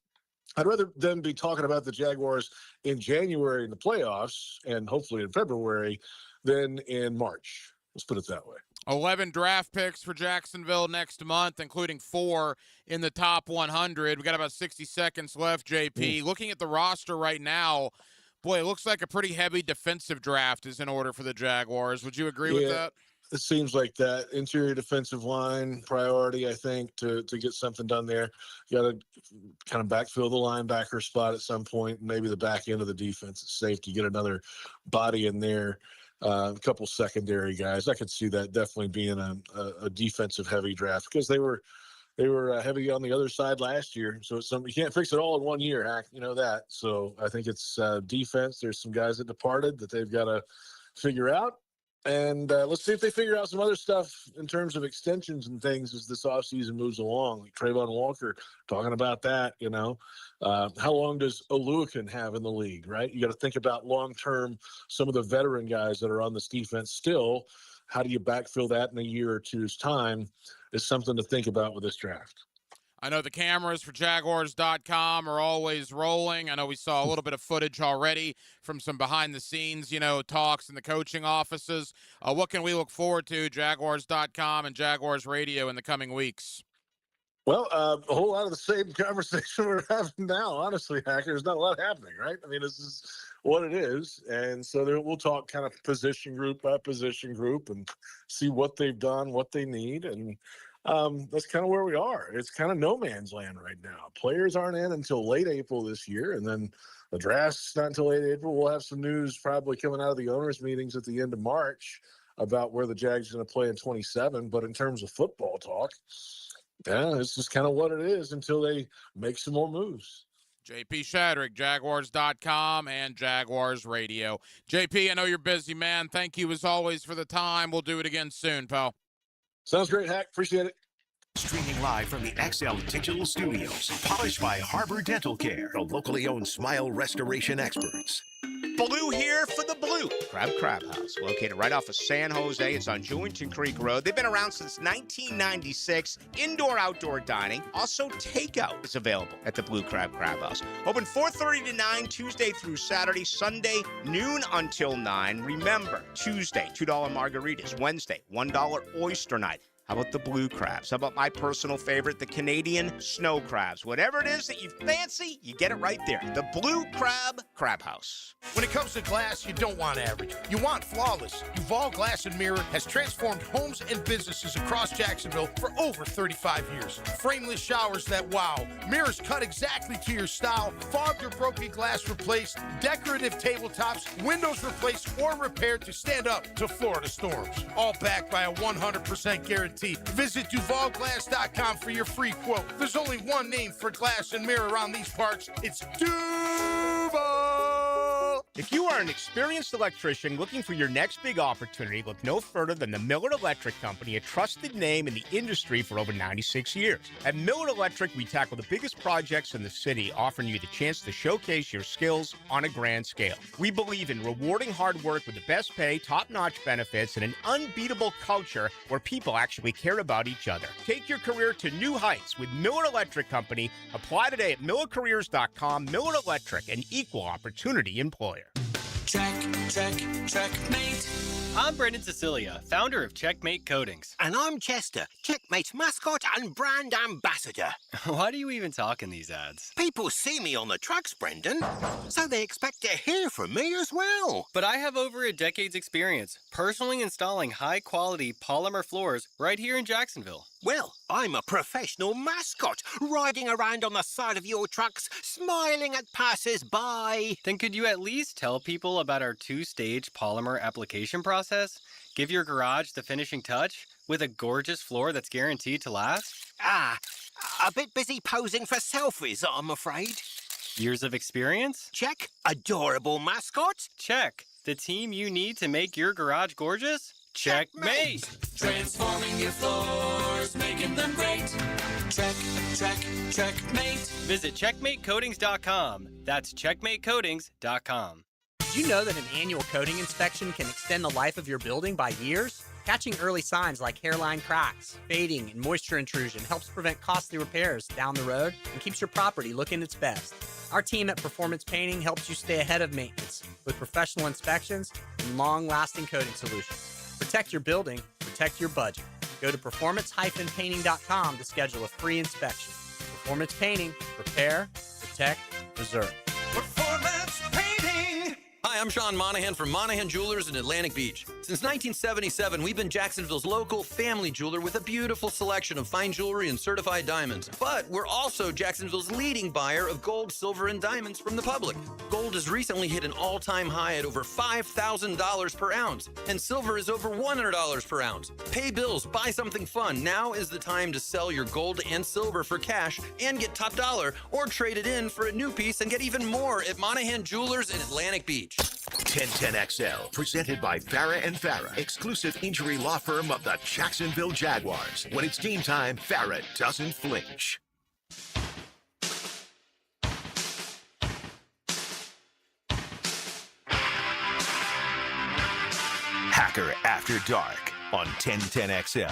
I'd rather them be talking about the Jaguars in January in the playoffs and hopefully in February than in March. Let's put it that way. 11 draft picks for Jacksonville next month, including 4 in the top 100. We got about 60 seconds left, JP. Looking at the roster right now, boy, it looks like a pretty heavy defensive draft is in order for the Jaguars. Would you agree with that? It seems like that. Interior defensive line priority, I think, to get something done there. You got to kind of backfill the linebacker spot at some point. Maybe the back end of the defense is safe to get another body in there. A couple secondary guys. I could see that definitely being a defensive heavy draft because they were heavy on the other side last year. So it's you can't fix it all in one year, Hack. You know that. So I think it's defense. There's some guys that departed that they've got to figure out. And let's see if they figure out some other stuff in terms of extensions and things as this offseason moves along. Like Trayvon Walker talking about that, How long does Oluokun have in the league, right? You got to think about long-term, some of the veteran guys that are on this defense still. How do you backfill that in a year or two's time is something to think about with this draft. I know the cameras for Jaguars.com are always rolling. I know we saw a little bit of footage already from some behind-the-scenes, talks in the coaching offices. What can we look forward to, Jaguars.com and Jaguars Radio in the coming weeks? Well, a whole lot of the same conversation we're having now, honestly, Hacker. There's not a lot happening, right? I mean, this is what it is. And so we'll talk kind of position group by position group and see what they've done, what they need, and that's kind of where we are. It's kind of no man's land right now. Players aren't in until late April this year, and then the draft's not until late April. We'll have some news probably coming out of the owners' meetings at the end of March about where the Jags are going to play in 27. But in terms of football talk, it's just kind of what it is until they make some more moves. JP Shadrick, Jaguars.com and Jaguars Radio. JP, I know you're busy, man. Thank you as always for the time. We'll do it again soon, pal. Sounds great, Hack. Appreciate it. Streaming live from the XL Digital Studios. Polished by Harbor Dental Care, the locally owned smile restoration experts. Blue here for the Blue Blue Crab House, located right off of San Jose. It's on Jewington Creek Road. They've been around since 1996. Indoor-outdoor dining. Also, takeout is available at the Blue Crab House. Open 4:30 to 9, Tuesday through Saturday. Sunday, noon until 9. Remember, Tuesday, $2 margaritas. Wednesday, $1 oyster night. How about the blue crabs? How about my personal favorite, the Canadian snow crabs? Whatever it is that you fancy, you get it right there. The Blue Crab House. When it comes to glass, you don't want average. You want flawless. Duval Glass and Mirror has transformed homes and businesses across Jacksonville for over 35 years. Frameless showers that wow. Mirrors cut exactly to your style. Fogged or broken glass replaced. Decorative tabletops. Windows replaced or repaired to stand up to Florida storms. All backed by a 100% guarantee. Visit DuvalGlass.com for your free quote. There's only one name for glass and mirror around these parts. It's Duval! If you are an experienced electrician looking for your next big opportunity, look no further than the Miller Electric Company, a trusted name in the industry for over 96 years. At Miller Electric, we tackle the biggest projects in the city, offering you the chance to showcase your skills on a grand scale. We believe in rewarding hard work with the best pay, top-notch benefits, and an unbeatable culture where people actually care about each other. Take your career to new heights with Miller Electric Company. Apply today at millercareers.com. Miller Electric, an equal opportunity employer. Checkmate. I'm Brendan Cecilia, founder of Checkmate Coatings. And I'm Chester, Checkmate's mascot and brand ambassador. Why do you even talk in these ads? People see me on the trucks, Brendan, so they expect to hear from me as well. But I have over a decade's experience personally installing high-quality polymer floors right here in Jacksonville. Well, I'm a professional mascot, riding around on the side of your trucks, smiling at passers-by. Then could you at least tell people about our two-stage polymer application process? Give your garage the finishing touch with a gorgeous floor that's guaranteed to last? A bit busy posing for selfies, I'm afraid. Years of experience? Check. Adorable mascot? Check. The team you need to make your garage gorgeous? Checkmate! Transforming your floors, making them great. Checkmate. Visit checkmatecoatings.com. That's checkmatecoatings.com. Did you know that an annual coating inspection can extend the life of your building by years? Catching early signs like hairline cracks, fading, and moisture intrusion helps prevent costly repairs down the road and keeps your property looking its best. Our team at Performance Painting helps you stay ahead of maintenance with professional inspections and long-lasting coating solutions. Protect your building, protect your budget. Go to performance-painting.com to schedule a free inspection. Performance Painting, repair, protect, preserve. Performance Painting. Hi, I'm Sean Monahan from Monahan Jewelers in Atlantic Beach. Since 1977, we've been Jacksonville's local family jeweler with a beautiful selection of fine jewelry and certified diamonds. But we're also Jacksonville's leading buyer of gold, silver, and diamonds from the public. Gold has recently hit an all-time high at over $5,000 per ounce, and silver is over $100 per ounce. Pay bills, buy something fun. Now is the time to sell your gold and silver for cash and get top dollar, or trade it in for a new piece and get even more at Monahan Jewelers in Atlantic Beach. 1010XL, presented by Farah and Farah, exclusive injury law firm of the Jacksonville Jaguars. When it's game time, Farah doesn't flinch. Hacker After Dark on 1010XL.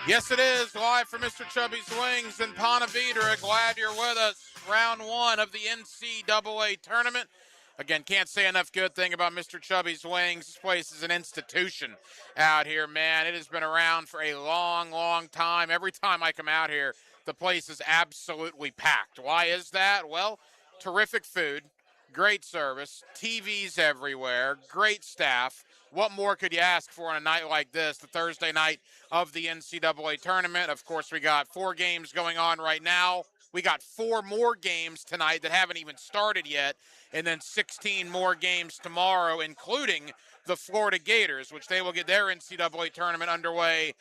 Yes, it is. Live from Mr. Chubbys Wings in Ponte Vedra. Glad you're with us. Round one of the NCAA tournament. Again, can't say enough good thing about Mr. Chubbys Wings. This place is an institution out here, man. It has been around for a long, long time. Every time I come out here, the place is absolutely packed. Why is that? Well, terrific food, great service, TVs everywhere, great staff. What more could you ask for on a night like this, the Thursday night of the NCAA tournament? Of course, we got 4 games going on right now. We got 4 more games tonight that haven't even started yet, and then 16 more games tomorrow, including the Florida Gators, which they will get their NCAA tournament underway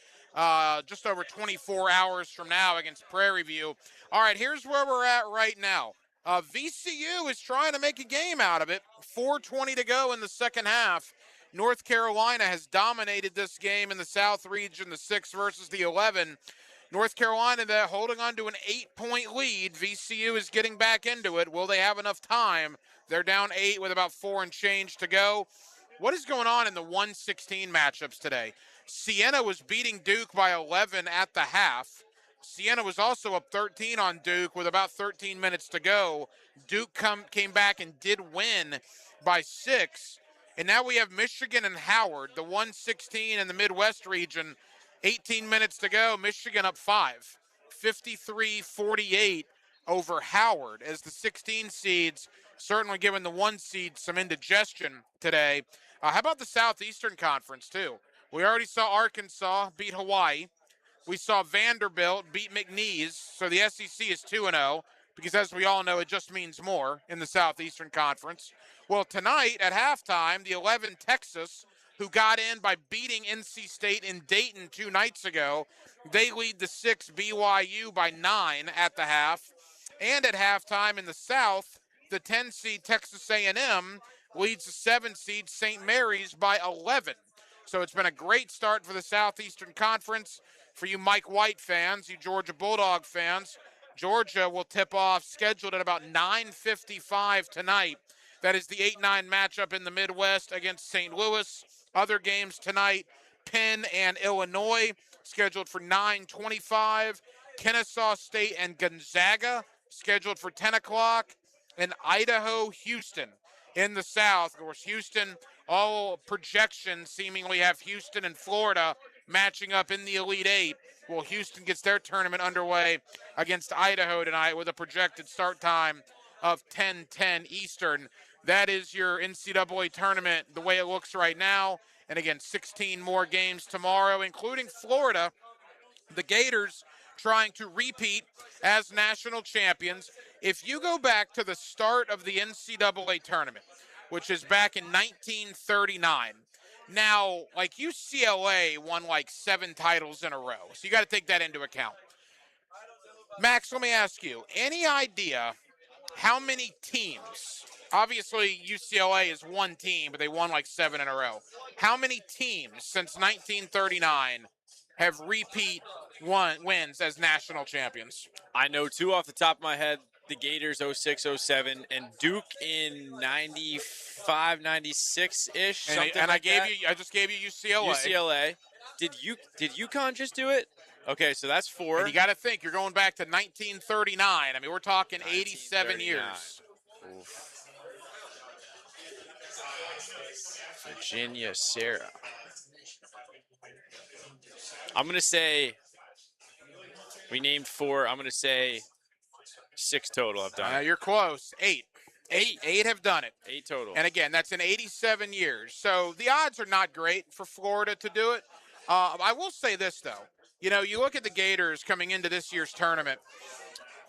just over 24 hours from now against Prairie View. All right, here's where we're at right now. VCU is trying to make a game out of it. 4:20 to go in the second half. North Carolina has dominated this game in the South region, the 6 versus the 11. North Carolina, they're holding on to an 8-point lead. VCU is getting back into it. Will they have enough time? They're down 8 with about 4 and change to go. What is going on in the 116 matchups today? Siena was beating Duke by 11 at the half. Siena was also up 13 on Duke with about 13 minutes to go. Duke came back and did win by 6. And now we have Michigan and Howard, the 116 in the Midwest region. 18 minutes to go. Michigan up 5. 53-48 over Howard as the 16 seeds, certainly giving the 1 seed some indigestion today. How about the Southeastern Conference, too? We already saw Arkansas beat Hawaii. We saw Vanderbilt beat McNeese, so the SEC is 2-0, because as we all know, it just means more in the Southeastern Conference. Well, tonight at halftime, the 11 Texas, who got in by beating NC State in Dayton 2 nights ago, they lead the 6 BYU by 9 at the half. And at halftime in the South, the 10-seed Texas A&M leads the 7-seed St. Mary's by 11. So it's been a great start for the Southeastern Conference. For you Mike White fans, you Georgia Bulldog fans, Georgia will tip off scheduled at about 9:55 tonight. That is the 8-9 matchup in the Midwest against St. Louis. Other games tonight, Penn and Illinois, scheduled for 9:25. Kennesaw State and Gonzaga, scheduled for 10 o'clock. And Idaho, Houston in the South. Of course, Houston, all projections seemingly have Houston and Florida matching up in the Elite Eight. Well, Houston gets their tournament underway against Idaho tonight with a projected start time of 10:10 Eastern. That is your NCAA tournament the way it looks right now. And again, 16 more games tomorrow, including Florida. The Gators trying to repeat as national champions. If you go back to the start of the NCAA tournament, which is back in 1939, now, like UCLA won like 7 titles in a row, so you got to take that into account. Max, let me ask you, any idea how many teams, obviously UCLA is one team, but they won like 7 in a row. How many teams since 1939 have repeat wins as national champions? I know 2 off the top of my head. The Gators 06-07 and Duke in 95, 96-ish. And I just gave you UCLA. UCLA. Did UConn just do it? Okay, so that's 4. And you got to think, you're going back to 1939. I mean, we're talking 87 years. Oof. Virginia, Sarah. I'm going to say, we named 4. I'm going to say 6 total have done it. You're close. 8. 8 have done it. 8 total. And again, that's in 87 years. So the odds are not great for Florida to do it. I will say this, though. You know, you look at the Gators coming into this year's tournament.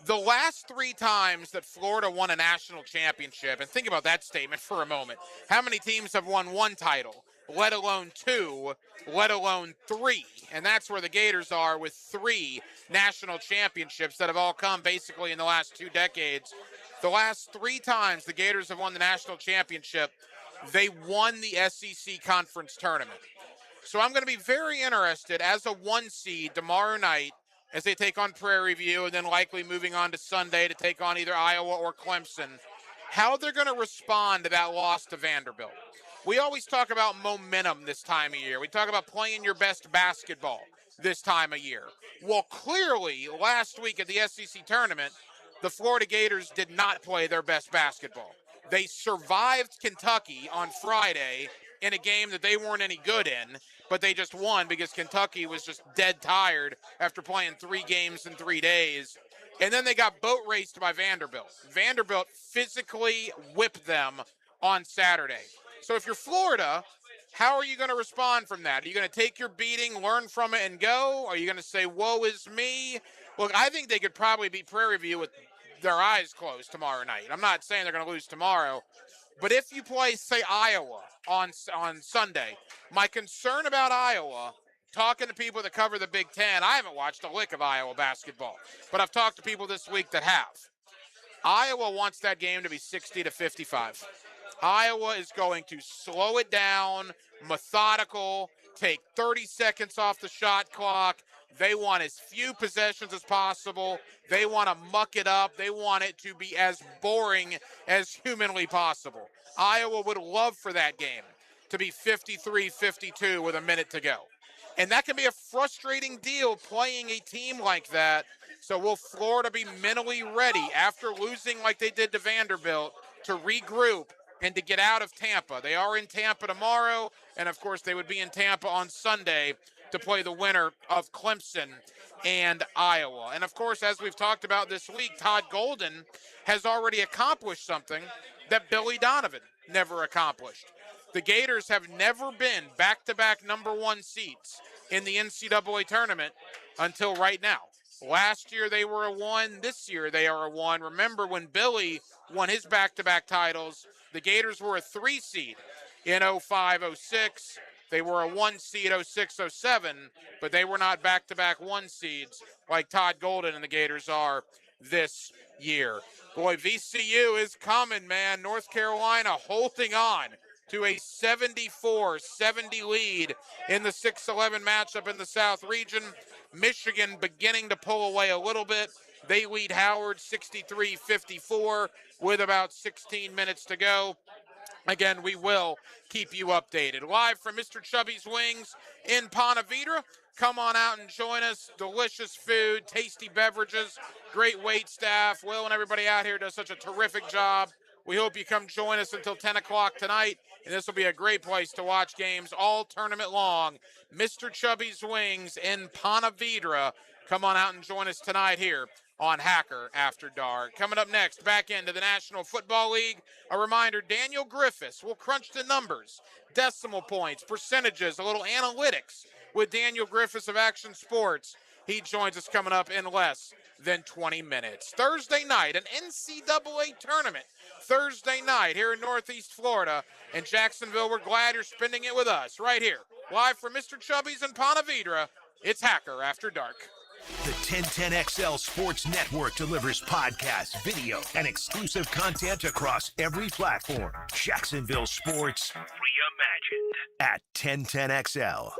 The last 3 times that Florida won a national championship, and think about that statement for a moment. How many teams have won 1 title, let alone 2, let alone 3? And that's where the Gators are with 3 national championships that have all come basically in the last 2 decades. The last 3 times the Gators have won the national championship, they won the SEC conference tournament. So I'm going to be very interested as a 1 seed tomorrow night as they take on Prairie View and then likely moving on to Sunday to take on either Iowa or Clemson, how they're going to respond to that loss to Vanderbilt. We always talk about momentum this time of year. We talk about playing your best basketball this time of year. Well, clearly, last week at the SEC tournament, the Florida Gators did not play their best basketball. They survived Kentucky on Friday in a game that they weren't any good in, but they just won because Kentucky was just dead tired after playing 3 games in 3 days. And then they got boat raced by Vanderbilt. Vanderbilt physically whipped them on Saturday. So if you're Florida, how are you going to respond from that? Are you going to take your beating, learn from it, and go? Are you going to say, woe is me? Look, I think they could probably beat Prairie View with their eyes closed tomorrow night. I'm not saying they're going to lose tomorrow. But if you play, say, Iowa on Sunday, my concern about Iowa, talking to people that cover the Big Ten, I haven't watched a lick of Iowa basketball, but I've talked to people this week that have. Iowa wants that game to be 60-55. Iowa is going to slow it down, methodical, take 30 seconds off the shot clock. They want as few possessions as possible. They want to muck it up. They want it to be as boring as humanly possible. Iowa would love for that game to be 53-52 with a minute to go. And that can be a frustrating deal playing a team like that. So will Florida be mentally ready after losing like they did to Vanderbilt to regroup and to get out of Tampa? They are in Tampa tomorrow, and of course they would be in Tampa on Sunday to play the winner of Clemson and Iowa. And of course, as we've talked about this week, Todd Golden has already accomplished something that Billy Donovan never accomplished. The Gators have never been back-to-back number one seeds in the NCAA tournament until right now. Last year they were a 1. This year they are a 1. Remember when Billy won his back-to-back titles, the Gators were a 3 seed in 05-06. They were a 1 seed 06-07, but they were not back-to-back 1 seeds like Todd Golden and the Gators are this year. Boy, VCU is coming, man. North Carolina holding on to a 74-70 lead in the 6-11 matchup in the South region. Michigan beginning to pull away a little bit. They lead Howard 63-54 with about 16 minutes to go. Again, we will keep you updated. Live from Mr. Chubbys Wings in Ponte Vedra. Come on out and join us. Delicious food, tasty beverages, great wait staff. Will and everybody out here does such a terrific job. We hope you come join us until 10 o'clock tonight, and this will be a great place to watch games all tournament long. Mr. Chubbys Wings in Ponte Vedra. Come on out and join us tonight here on Hacker After Dark. Coming up next, back into the National Football League. A reminder, Daniel Griffiths will crunch the numbers, decimal points, percentages, a little analytics with Daniel Griffiths of Action Sports. He joins us coming up in less than 20 minutes. Thursday night, an NCAA tournament. Thursday night here in Northeast Florida. In Jacksonville, we're glad you're spending it with us right here. Live from Mr. Chubbys in Ponte Vedra, it's Hacker After Dark. The 1010XL Sports Network delivers podcasts, video, and exclusive content across every platform. Jacksonville Sports reimagined at 1010XL.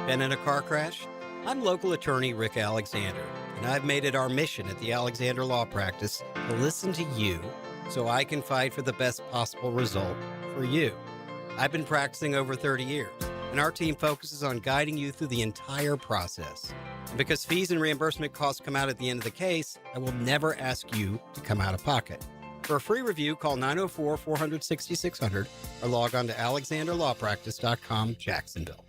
Been in a car crash? I'm local attorney Rick Alexander, and I've made it our mission at the Alexander Law Practice to listen to you so I can fight for the best possible result for you. I've been practicing over 30 years, and our team focuses on guiding you through the entire process. And because fees and reimbursement costs come out at the end of the case, I will never ask you to come out of pocket. For a free review, call 904-400-6600 or log on to alexanderlawpractice.com, Jacksonville.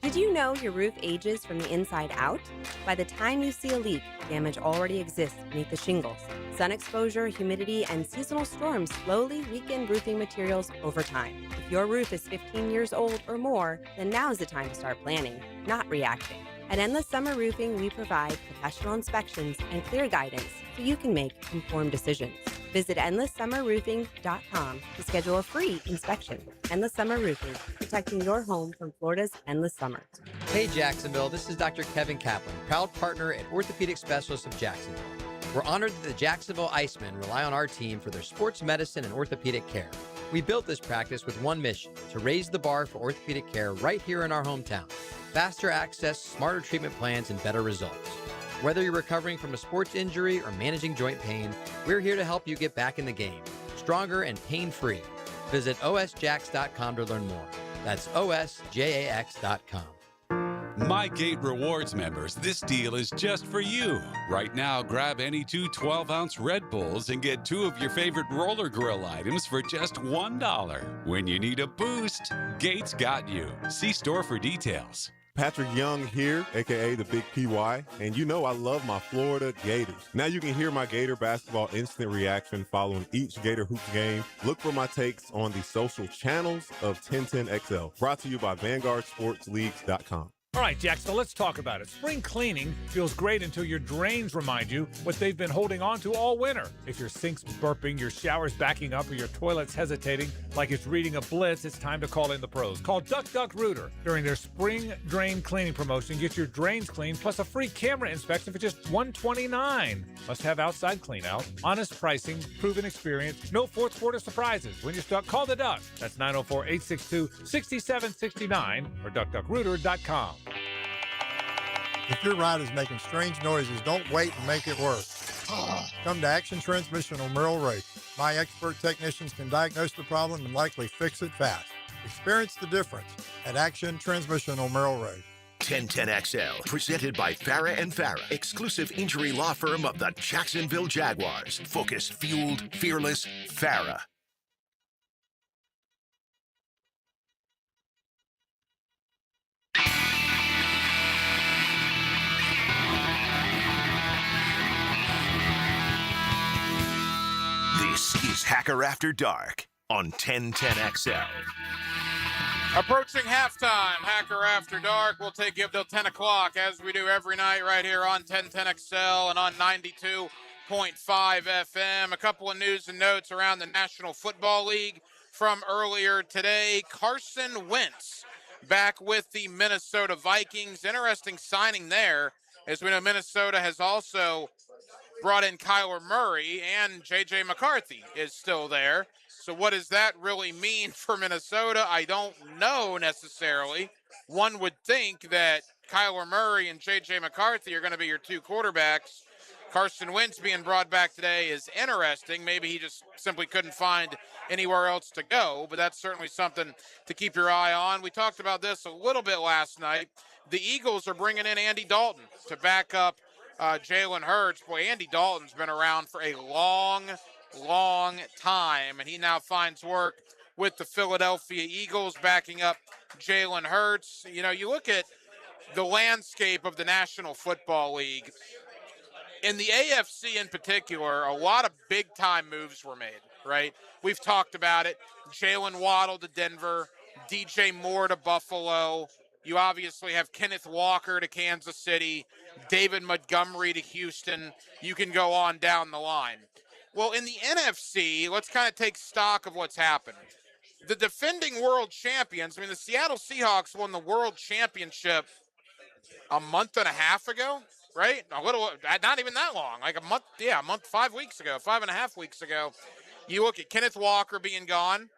Did you know your roof ages from the inside out? By the time you see a leak, damage already exists beneath the shingles. Sun exposure, humidity, and seasonal storms slowly weaken roofing materials over time. If your roof is 15 years old or more, then now is the time to start planning, not reacting. At Endless Summer Roofing, we provide professional inspections and clear guidance so you can make informed decisions. Visit EndlessSummerRoofing.com to schedule a free inspection. Endless Summer Roofing, protecting your home from Florida's endless summer. Hey Jacksonville, this is Dr. Kevin Kaplan, proud partner and orthopedic specialist of Jacksonville. We're honored that the Jacksonville Icemen rely on our team for their sports medicine and orthopedic care. We built this practice with one mission, to raise the bar for orthopedic care right here in our hometown. Faster access, smarter treatment plans, and better results. Whether you're recovering from a sports injury or managing joint pain, we're here to help you get back in the game, stronger and pain-free. Visit osjax.com to learn more. That's osjax.com. MyGate Rewards members, this deal is just for you. Right now, grab any 2 12-ounce Red Bulls and get 2 of your favorite roller grill items for just $1. When you need a boost, Gates got you. See store for details. Patrick Young here, a.k.a. the Big PY, and you know I love my Florida Gators. Now you can hear my Gator basketball instant reaction following each Gator Hoops game. Look for my takes on the social channels of 1010XL. Brought to you by VanguardSportsLeagues.com. All right, Jacksonville, let's talk about it. Spring cleaning feels great until your drains remind you what they've been holding on to all winter. If your sink's burping, your shower's backing up, or your toilet's hesitating like it's reading a blitz, it's time to call in the pros. Call Duck Duck Rooter. During their spring drain cleaning promotion, get your drains cleaned plus a free camera inspection for just $129. Must have outside clean out, honest pricing, proven experience, no fourth quarter surprises. When you're stuck, call the Duck. That's 904-862-6769 or duckduckrooter.com. If your ride is making strange noises, don't wait and make it work. Come to Action Transmission on Merrill Road. My expert technicians can diagnose the problem and likely fix it fast. Experience the difference at Action Transmission on Merrill Road. 1010XL, presented by Farah and Farah, exclusive injury law firm of the Jacksonville Jaguars. Focused, fueled, fearless, Farah. This is Hacker After Dark on 1010XL. Approaching halftime, Hacker After Dark. We'll take you up till 10 o'clock, as we do every night right here on 1010XL and on 92.5 FM. A couple of news and notes around the National Football League from earlier today. Carson Wentz back with the Minnesota Vikings. Interesting signing there. As we know, Minnesota has also brought in Kyler Murray, and J.J. McCarthy is still there. So what does that really mean for Minnesota? I don't know necessarily. One would think that Kyler Murray and J.J. McCarthy are going to be your two quarterbacks. Carson Wentz being brought back today is interesting. Maybe he just simply couldn't find anywhere else to go, but that's certainly something to keep your eye on. We talked about this a little bit last night. The Eagles are bringing in Andy Dalton to back up Jalen Hurts. Boy, Andy Dalton's been around for a long time, and he now finds work with the Philadelphia Eagles backing up Jalen Hurts. You know, you look at the landscape of the National Football League. In the AFC in particular, a lot of big-time moves were made, right? We've talked about it. Jalen Waddle to Denver, DJ Moore to Buffalo. You obviously have Kenneth Walker to Kansas City, David Montgomery to Houston. You can go on down the line. Well, in the NFC, let's kind of take stock of what's happened. The defending world champions, I mean, the Seattle Seahawks won the world championship a month and a half ago, right? A little, not even that long, like a month, 5 weeks ago, 5.5 weeks ago. You look at Kenneth Walker being gone.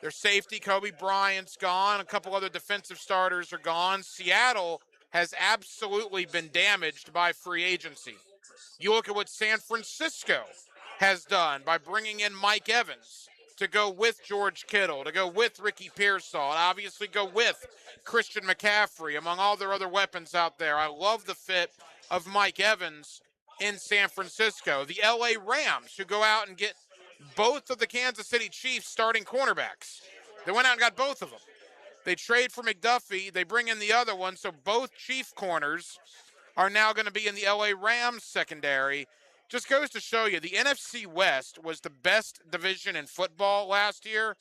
Their safety, Kobe Bryant's gone. A couple other defensive starters are gone. Seattle has absolutely been damaged by free agency. You look at what San Francisco has done by bringing in Mike Evans to go with George Kittle, to go with Ricky Pearsall, and obviously go with Christian McCaffrey, among all their other weapons out there. I love the fit of Mike Evans in San Francisco. The LA Rams, who go out and get both of the Kansas City Chiefs starting cornerbacks. They went out and got both of them. They trade for McDuffie. They bring in the other one, so both Chief corners are now going to be in the LA Rams secondary. Just goes to show you, the NFC West was the best division in football last year,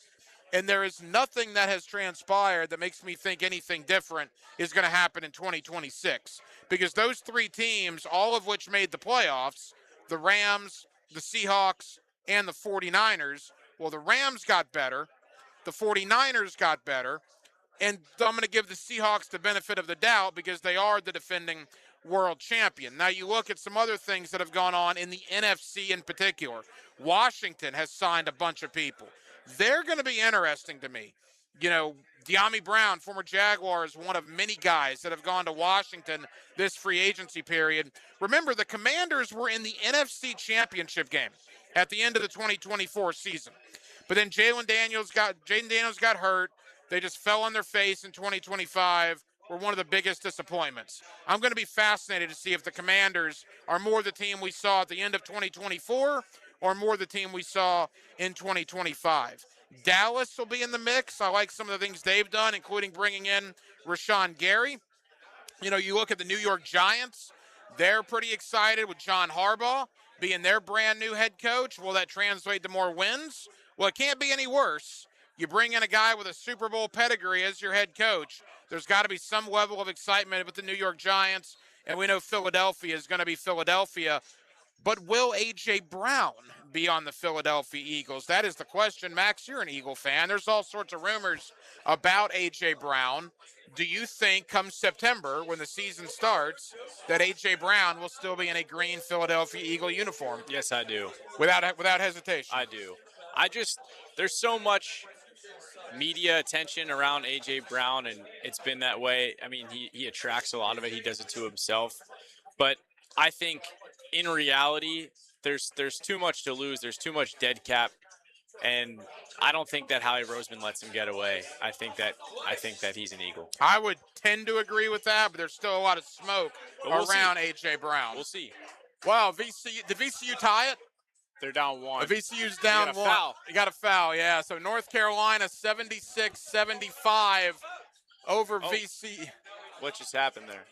and there is nothing that has transpired that makes me think anything different is going to happen in 2026. Because those three teams, all of which made the playoffs, the Rams, the Seahawks, and the 49ers, well, the Rams got better, the 49ers got better, and I'm going to give the Seahawks the benefit of the doubt because they are the defending world champion. Now you look at some other things that have gone on in the NFC in particular. Washington has signed a bunch of people. They're going to be interesting to me. You know, De'Ami Brown, former Jaguar, is one of many guys that have gone to Washington this free agency period. Remember, the Commanders were in the NFC Championship game at the end of the 2024 season. But then Jaden Daniels got hurt. They just fell on their face in 2025. Were one of the biggest disappointments. I'm going to be fascinated to see if the Commanders are more the team we saw at the end of 2024 or more the team we saw in 2025. Dallas will be in the mix. I like some of the things they've done, including bringing in Rashawn Gary. You know, you look at the New York Giants. They're pretty excited with John Harbaugh being their brand new head coach. Will that translate to more wins? Well, it can't be any worse. You bring in a guy with a Super Bowl pedigree as your head coach. There's got to be some level of excitement with the New York Giants, and we know Philadelphia is going to be Philadelphia. But will A.J. Brown be on the Philadelphia Eagles? That is the question. Max, you're an Eagle fan. There's all sorts of rumors about A.J. Brown. Do you think come September, when the season starts, that A.J. Brown will still be in a green Philadelphia Eagle uniform? Yes, I do. Without hesitation? I do. There's so much media attention around A.J. Brown, and it's been that way. I mean, he attracts a lot of it. He does it to himself. But I think in reality, there's too much to lose. There's too much dead cap. And I don't think that Howie Roseman lets him get away. I think that he's an Eagle. I would tend to agree with that, but there's still a lot of smoke around A.J. Brown. We'll see. Wow, did VCU tie it? They're down 1. VCU's down 1. Foul. You got a foul, yeah. So North Carolina 76-75 over VCU. What just happened there?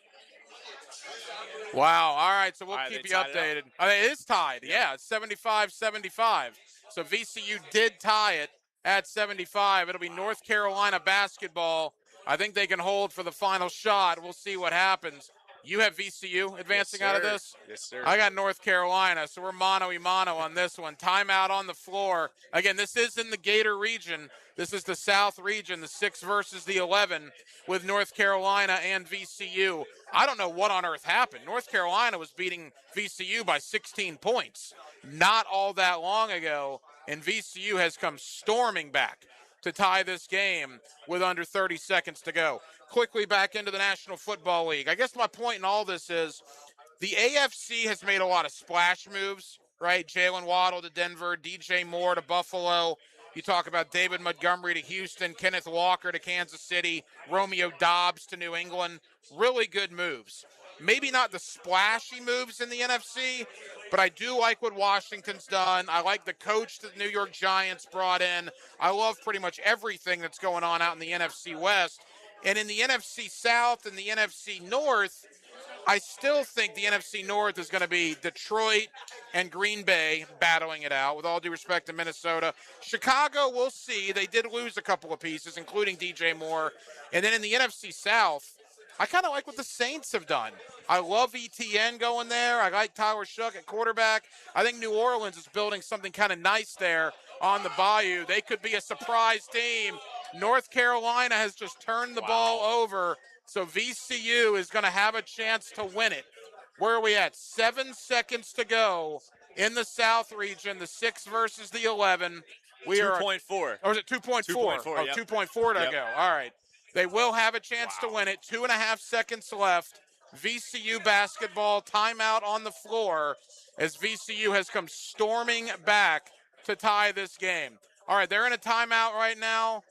Wow. All right, so we'll All right, keep they you tied it updated. It is tied. Yeah, it's 75-75. So VCU did tie it at 75. It'll be North Carolina basketball. I think they can hold for the final shot. We'll see what happens. You have VCU advancing out of this? Yes, sir. I got North Carolina, so we're mano-a-mano on this one. Timeout on the floor. Again, this is in the Gator region. This is the South region, the 6 versus the 11 with North Carolina and VCU. I don't know what on earth happened. North Carolina was beating VCU by 16 points not all that long ago, and VCU has come storming back to tie this game with under 30 seconds to go. Quickly back into the National Football League. I guess my point in all this is the AFC has made a lot of splash moves, right? Jalen Waddle to Denver, DJ Moore to Buffalo. You talk about David Montgomery to Houston, Kenneth Walker to Kansas City, Romeo Doubs to New England. Really good moves. Maybe not the splashy moves in the NFC, but I do like what Washington's done. I like the coach that the New York Giants brought in. I love pretty much everything that's going on out in the NFC West. And in the NFC South and the NFC North, I still think the NFC North is going to be Detroit and Green Bay battling it out, with all due respect to Minnesota. Chicago, we'll see. They did lose a couple of pieces, including DJ Moore. And then in the NFC South, I kind of like what the Saints have done. I love ETN going there. I like Tyler Shough at quarterback. I think New Orleans is building something kind of nice there on the Bayou. They could be a surprise team. North Carolina has just turned the ball over, so VCU is going to have a chance to win it. Where are we at? 7 seconds to go in the South region, the 6 versus the 11. We 2.4. Or is it 2.4? 2.4, Oh, yep. 2.4 to go. All right. They will have a chance to win it. 2.5 seconds left. VCU basketball, timeout on the floor as VCU has come storming back to tie this game. All right, they're in a timeout right now.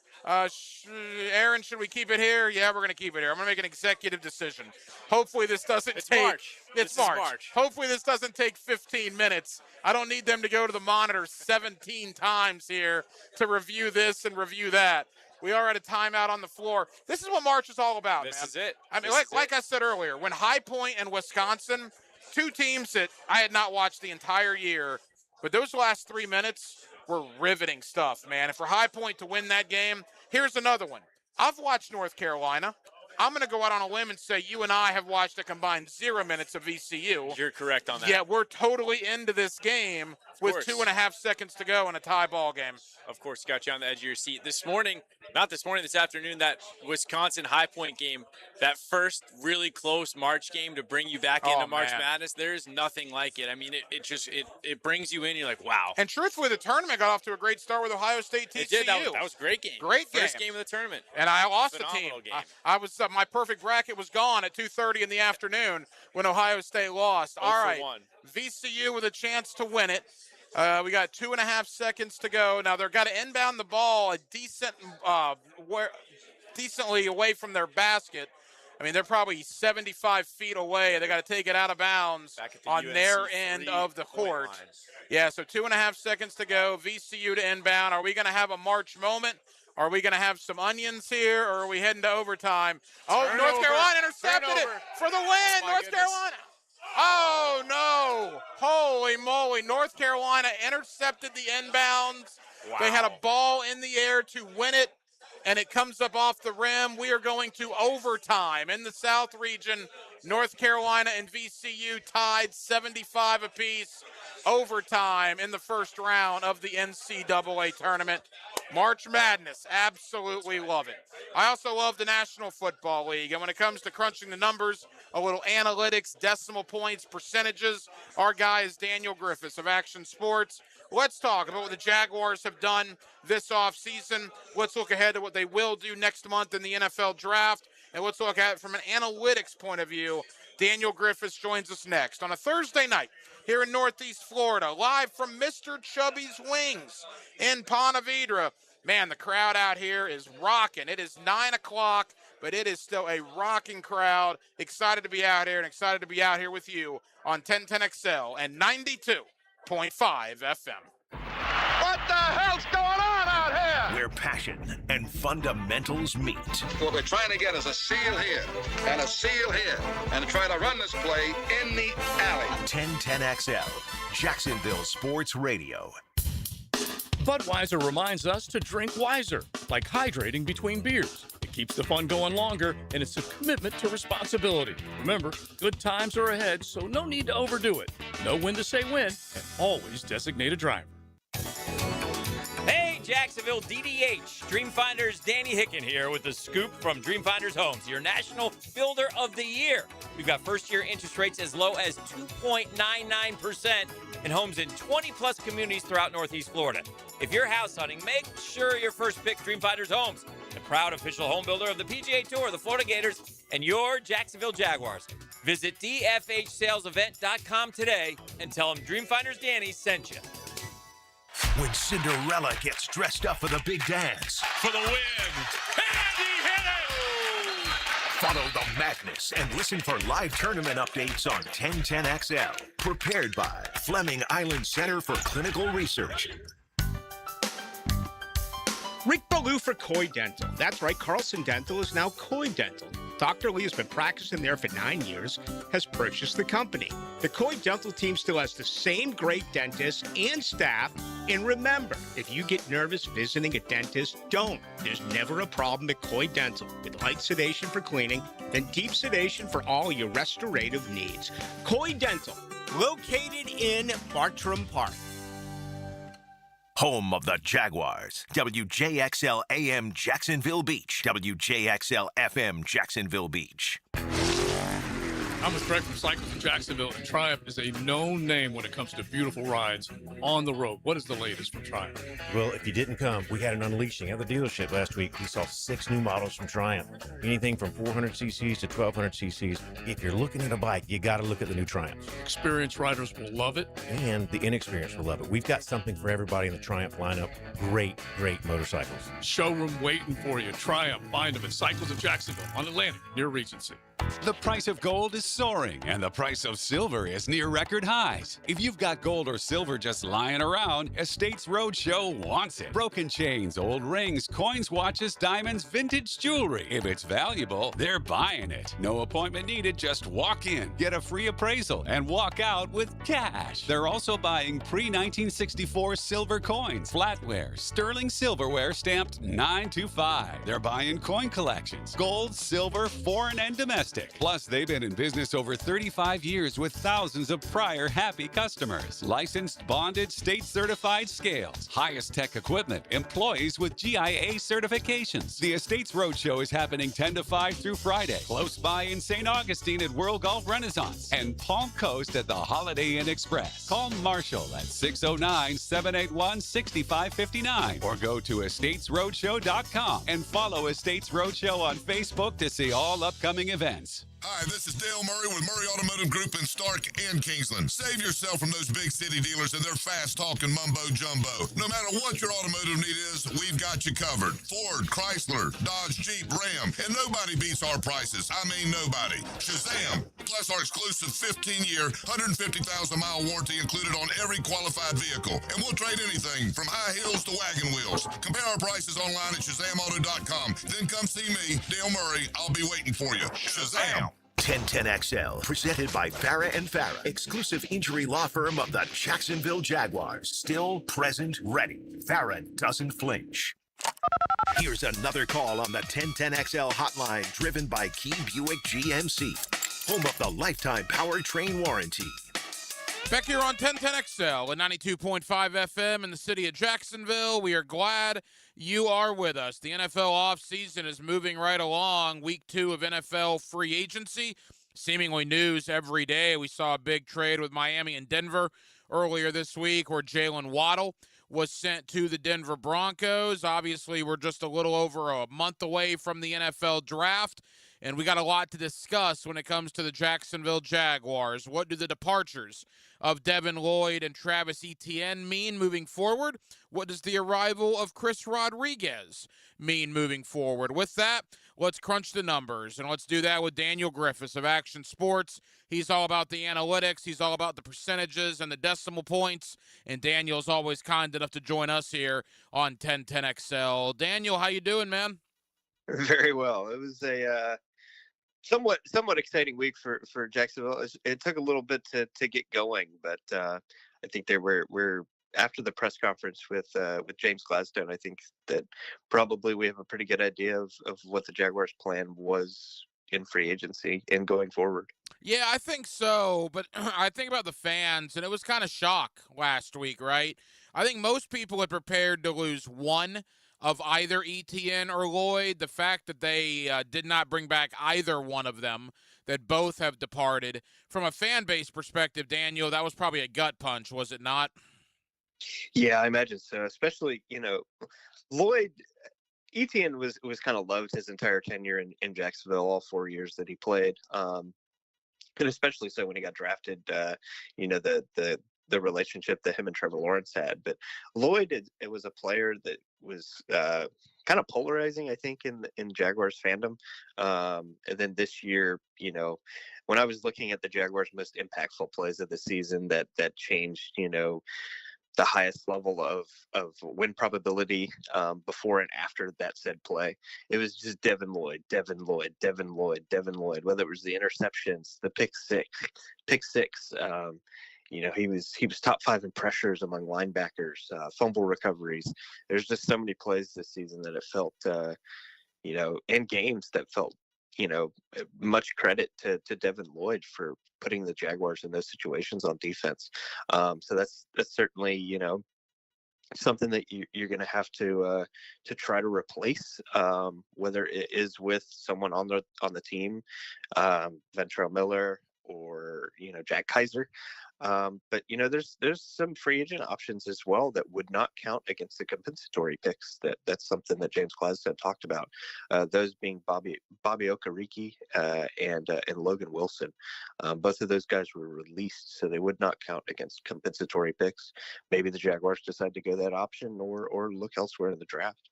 Aaron, should we keep it here? Yeah, we're going to keep it here. I'm going to make an executive decision. Hopefully this doesn't take... March. It's March. Hopefully this doesn't take 15 minutes. I don't need them to go to the monitor 17 times here to review this and review that. We are at a timeout on the floor. This is what March is all about, man. This is it. I mean, like I said earlier, when High Point and Wisconsin, 2 teams that I had not watched the entire year, but those last 3 minutes were riveting stuff, man. And for High Point to win that game, here's another one. I've watched North Carolina. I'm going to go out on a limb and say you and I have watched a combined 0 minutes of VCU. You're correct on that. Yeah, we're totally into this game with 2.5 seconds to go in a tie ball game. Of course, got you on the edge of your seat. This afternoon, that Wisconsin High Point game, that first really close March game to bring you back into March Madness, there's nothing like it. I mean, it brings you in, you're like, wow. And truthfully, the tournament got off to a great start with Ohio State TCU. It did. That was a great game. Great game. First game of the tournament. And I lost the team. Phenomenal game. I was my perfect bracket was gone at 2:30 in the afternoon when Ohio State lost. All right, VCU with a chance to win it. We got 2.5 seconds to go. Now they're got to inbound the ball a decently away from their basket. I mean, they're probably 75 feet away. They got to take it out of bounds on their end of the court. Yeah, so 2.5 seconds to go. VCU to inbound. Are we going to have a March moment? Are we going to have some onions here, or are we heading to overtime? North Carolina intercepted it for the win. North Carolina. Oh, no. Holy moly. North Carolina intercepted the inbounds. Wow. They had a ball in the air to win it, and it comes up off the rim. We are going to overtime in the South region. North Carolina and VCU tied 75 apiece. Overtime in the first round of the NCAA tournament. March Madness, absolutely love it. I also love the National Football League, and when it comes to crunching the numbers, a little analytics, decimal points, percentages. Our guy is Daniel Griffiths of Action Sports. Let's talk about what the Jaguars have done this offseason. Let's look ahead to what they will do next month in the NFL Draft. And let's look at it from an analytics point of view. Daniel Griffiths joins us next on a Thursday night here in Northeast Florida, live from Mr. Chubbys Wings in Ponte Vedra. Man, the crowd out here is rocking. It is 9 o'clock, but it is still a rocking crowd. Excited to be out here and excited to be out here with you on 1010XL and 92.5 FM. What the hell's going on out here? Where passion and fundamentals meet. What we're trying to get is a seal here and a seal here and try to run this play in the alley. 1010XL, Jacksonville Sports Radio. Budweiser reminds us to drink wiser, like hydrating between beers. It keeps the fun going longer, and it's a commitment to responsibility. Remember, good times are ahead, so no need to overdo it. Know when to say when, and always designate a driver. Hey, Jacksonville DDH. Dreamfinders Danny Hicken here with the scoop from Dreamfinders Homes, your National Builder of the Year. We've got first-year interest rates as low as 2.99% in homes in 20-plus communities throughout Northeast Florida. If you're house hunting, make sure your first pick Dreamfinders Homes, the proud official home builder of the PGA Tour, the Florida Gators, and your Jacksonville Jaguars. Visit dfhsalesevent.com today and tell them Dreamfinders Danny sent you. When Cinderella gets dressed up for the big dance. For the win. And he hit it! Follow the madness and listen for live tournament updates on 1010XL. Prepared by Fleming Island Center for Clinical Research. Rick Ballou for Coy Dental. That's right, Carlson Dental is now Coy Dental. Dr. Lee has been practicing there for 9 years, has purchased the company. The Coy Dental team still has the same great dentists and staff. And remember, if you get nervous visiting a dentist, don't. There's never a problem at Coy Dental. With light sedation for cleaning, then deep sedation for all your restorative needs. Coy Dental, located in Bartram Park. Home of the Jaguars. WJXL AM Jacksonville Beach. WJXL FM Jacksonville Beach. I'm with Greg from Cycles of Jacksonville, and Triumph is a known name when it comes to beautiful rides on the road. What is the latest from Triumph? Well, if you didn't come, we had an unleashing at the dealership last week. We saw 6 new models from Triumph, anything from 400 cc's to 1200 cc's. If you're looking at a bike, you got to look at the new Triumphs. Experienced riders will love it. And the inexperienced will love it. We've got something for everybody in the Triumph lineup. Great, great motorcycles. Showroom waiting for you. Triumph. Find them at Cycles of Jacksonville on Atlantic, near Regency. The price of gold is soaring, and the price of silver is near record highs. If you've got gold or silver just lying around, Estates Roadshow wants it. Broken chains, old rings, coins, watches, diamonds, vintage jewelry. If it's valuable, they're buying it. No appointment needed, just walk in, get a free appraisal, and walk out with cash. They're also buying pre-1964 silver coins, flatware, sterling silverware stamped 925. They're buying coin collections, gold, silver, foreign, and domestic. Plus, they've been in business over 35 years with thousands of prior happy customers. Licensed, bonded, state-certified scales, highest tech equipment, employees with GIA certifications. The Estates Roadshow is happening 10 to 5 through Friday, close by in St. Augustine at World Golf Renaissance and Palm Coast at the Holiday Inn Express. Call Marshall at 609-781-6559 or go to estatesroadshow.com and follow Estates Roadshow on Facebook to see all upcoming events. Hi, this is Dale Murray with Murray Automotive Group in Stark and Kingsland. Save yourself from those big city dealers and their fast-talking mumbo-jumbo. No matter what your automotive need is, we've got you covered. Ford, Chrysler, Dodge, Jeep, Ram, and nobody beats our prices. I mean nobody. Shazam! Plus our exclusive 15-year, 150,000-mile warranty included on every qualified vehicle. And we'll trade anything from high heels to wagon wheels. Compare our prices online at ShazamAuto.com. Then come see me, Dale Murray. I'll be waiting for you. Shazam! 1010XL, presented by Farah and Farah, exclusive injury law firm of the Jacksonville Jaguars. Still, present, ready. Farah doesn't flinch. Here's another call on the 1010XL hotline, driven by Key Buick GMC, home of the lifetime powertrain warranty. Back here on 1010XL at 92.5 FM in the city of Jacksonville. We are glad you are with us. The NFL offseason is moving right along. Week 2 of NFL free agency seemingly news every day. We saw a big trade with Miami and Denver earlier this week where Jalen Waddle was sent to the Denver Broncos. Obviously, we're just a little over a month away from the NFL draft, and we got a lot to discuss when it comes to the Jacksonville Jaguars. What do the departures of Devin Lloyd and Travis Etienne mean moving forward? What does the arrival of Chris Rodriguez mean moving forward? With that, let's crunch the numbers, and let's do that with Daniel Griffiths of Action Sports. He's all about the analytics. He's all about the percentages and the decimal points, and Daniel's always kind enough to join us here on 1010XL. Daniel, how you doing, man? Very well. It was a somewhat exciting week for Jacksonville. It took a little bit to get going, but I think we're after the press conference with James Gladstone. I think that probably we have a pretty good idea of what the Jaguars' plan was in free agency and going forward. Yeah, I think so, but I think about the fans, and it was kind of shock last week, right? I think most people had prepared to lose one of either Etienne or Lloyd. The fact that they did not bring back either one of them, that both have departed. From a fan base perspective, Daniel, that was probably a gut punch, was it not? Yeah, I imagine so. Especially, Lloyd, Etienne was kind of loved his entire tenure in Jacksonville, all 4 years that he played. And especially so when he got drafted, the relationship that him and Trevor Lawrence had. But Lloyd, it was a player that was kind of polarizing, I think, in Jaguars fandom. And then this year, when I was looking at the Jaguars' most impactful plays of the season, that changed, the highest level of win probability before and after that said play. It was just Devin Lloyd, whether it was the interceptions, the pick six. He was top 5 in pressures among linebackers, fumble recoveries. There's just so many plays this season that it felt, and games that felt, much credit to Devin Lloyd for putting the Jaguars in those situations on defense. So that's certainly, something that you're going to have to try to replace, whether it is with someone on the team, Ventrell Miller or Jack Kaiser. But there's some free agent options as well that would not count against the compensatory picks. That's something that James Gladstone talked about. Those being Bobby Okereke and Logan Wilson. Both of those guys were released, so they would not count against compensatory picks. Maybe the Jaguars decide to go that option or look elsewhere in the draft.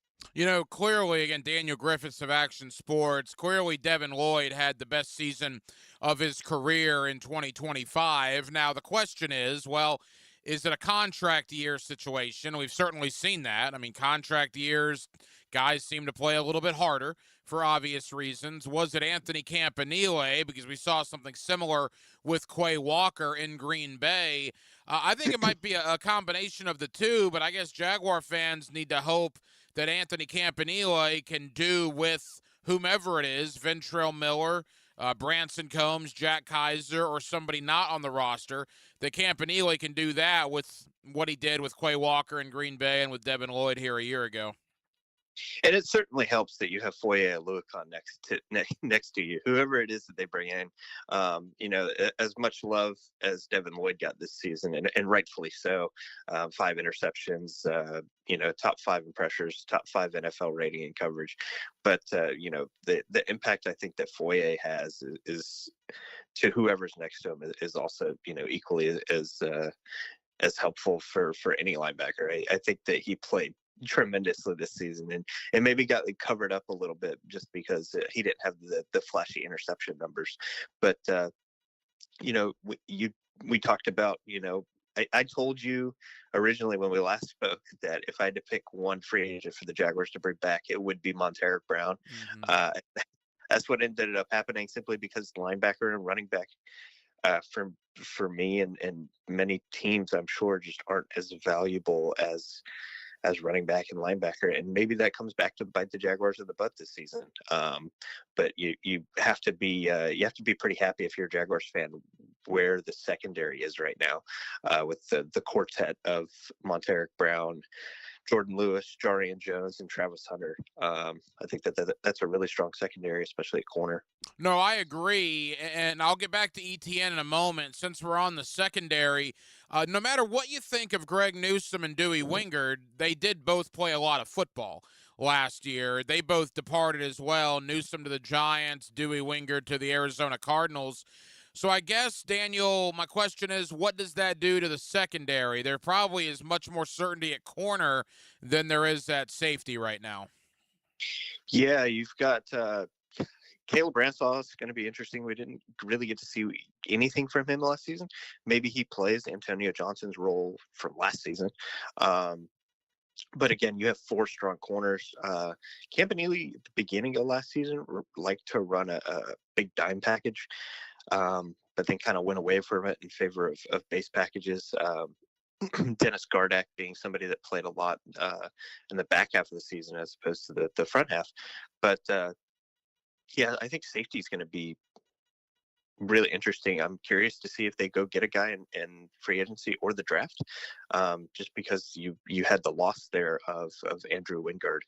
Clearly, again, Daniel Griffiths of Action Sports, clearly Devin Lloyd had the best season of his career in 2025. Now, the question is, well, is it a contract year situation? We've certainly seen that. I mean, contract years, guys seem to play a little bit harder for obvious reasons. Was it Anthony Campanile? Because we saw something similar with Quay Walker in Green Bay. I think it might be a combination of the two, but I guess Jaguar fans need to hope that Anthony Campanile can do with whomever it is, Ventrell Miller, Branson Combs, Jack Kaiser, or somebody not on the roster, that Campanile can do that with what he did with Quay Walker in Green Bay and with Devin Lloyd here a year ago. And it certainly helps that you have Foye Oluokun next to you, whoever it is that they bring in. As much love as Devin Lloyd got this season, and rightfully so. 5 interceptions, top 5 in pressures, top 5 NFL rating and coverage. But the impact I think that Foye has is to whoever's next to him is also equally as helpful for any linebacker. I think that he played tremendously this season and maybe got covered up a little bit just because he didn't have the flashy interception numbers. But we talked about, I told you originally when we last spoke that if I had to pick one free agent for the Jaguars to bring back, it would be Monteric Brown. Mm-hmm. That's what ended up happening, simply because linebacker and running back for me and many teams, I'm sure, just aren't as valuable as running back and linebacker, and maybe that comes back to bite the Jaguars in the butt this season. But you have to be pretty happy if you're a Jaguars fan where the secondary is right now, with the quartet of Monteric Brown, Jordan Lewis, Jarian Jones, and Travis Hunter. I think that's a really strong secondary, especially at corner. No, I agree, and I'll get back to ETN in a moment. Since we're on the secondary, no matter what you think of Greg Newsome and Dewey Wingard, they did both play a lot of football last year. They both departed as well, Newsome to the Giants, Dewey Wingard to the Arizona Cardinals. So I guess, Daniel, my question is, what does that do to the secondary? There probably is much more certainty at corner than there is at safety right now. Yeah, you've got Caleb Bransaw is going to be interesting. We didn't really get to see anything from him last season. Maybe he plays Antonio Johnson's role from last season. But again, you have 4 strong corners. Campanile, at the beginning of last season, liked to run a big dime package, but then kind of went away from it in favor of base packages. Dennis Gardeck being somebody that played a lot in the back half of the season as opposed to the front half. But yeah, I think safety is going to be really interesting. I'm curious to see if they go get a guy in free agency or the draft, just because you had the loss there of Andrew Wingard.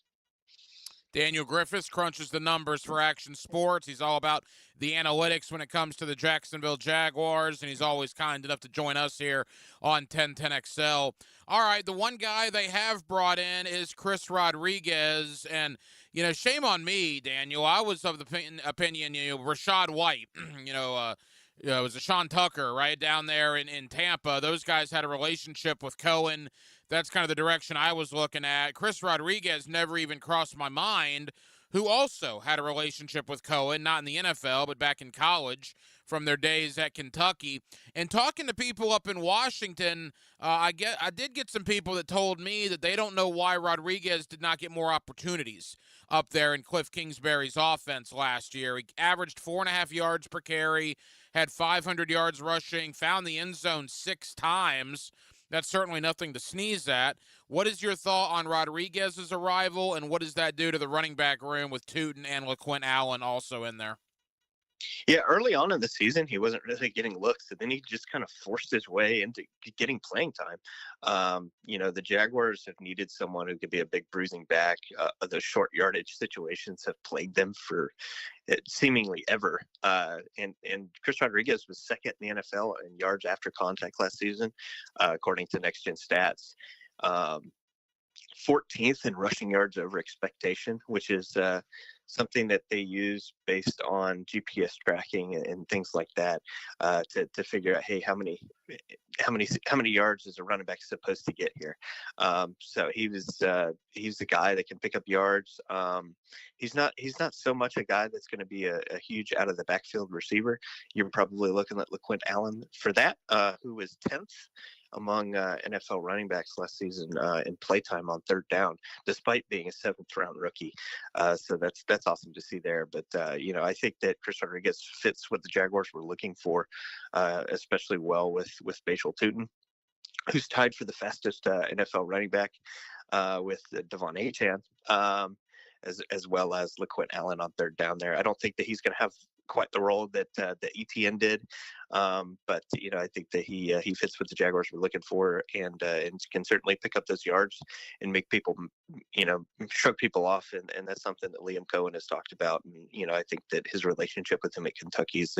Daniel Griffiths crunches the numbers for Action Sports. He's all about the analytics when it comes to the Jacksonville Jaguars, and he's always kind enough to join us here on 1010XL. All right, the one guy they have brought in is Chris Rodriguez, and, you know, shame on me, Daniel. I was of the opinion, Rashad White, it was a Sean Tucker right down there in Tampa. Those guys had a relationship with Cohen. That's kind of the direction I was looking at. Chris Rodriguez never even crossed my mind, who also had a relationship with Cohen, not in the NFL, but back in college from their days at Kentucky. And talking to people up in Washington, I did get some people that told me that they don't know why Rodriguez did not get more opportunities up there in Cliff Kingsbury's offense last year. He averaged 4.5 yards per carry, had 500 yards rushing, found the end zone 6 times. That's certainly nothing to sneeze at. What is your thought on Rodriguez's arrival, and what does that do to the running back room with Tootin and LaQuint Allen also in there? Yeah, early on in the season, he wasn't really getting looks, and then he just kind of forced his way into getting playing time. The Jaguars have needed someone who could be a big bruising back. The short yardage situations have plagued them for seemingly ever. And Chris Rodriguez was second in the NFL in yards after contact last season, according to Next Gen Stats. 14th in rushing yards over expectation, which is something that they use based on GPS tracking and things like that to figure out, hey, how many yards is a running back supposed to get here? So he's the guy that can pick up yards. He's not so much a guy that's going to be a huge out of the backfield receiver. You're probably looking at LaQuint Allen for that, who was 10th among NFL running backs last season in playtime on third down, despite being a 7th round rookie. So that's awesome to see there. But I think that Chris Rodriguez fits what the Jaguars were looking for, especially well with Bashal Tootin, who's tied for the fastest NFL running back with Devon Achane, as well as LaQuint Allen on third down there. I don't think that he's going to have quite the role that ETN did, but I think that he fits what the Jaguars were looking for, and can certainly pick up those yards and make people, shrug people off, and that's something that Liam Cohen has talked about. And I think that his relationship with him at Kentucky is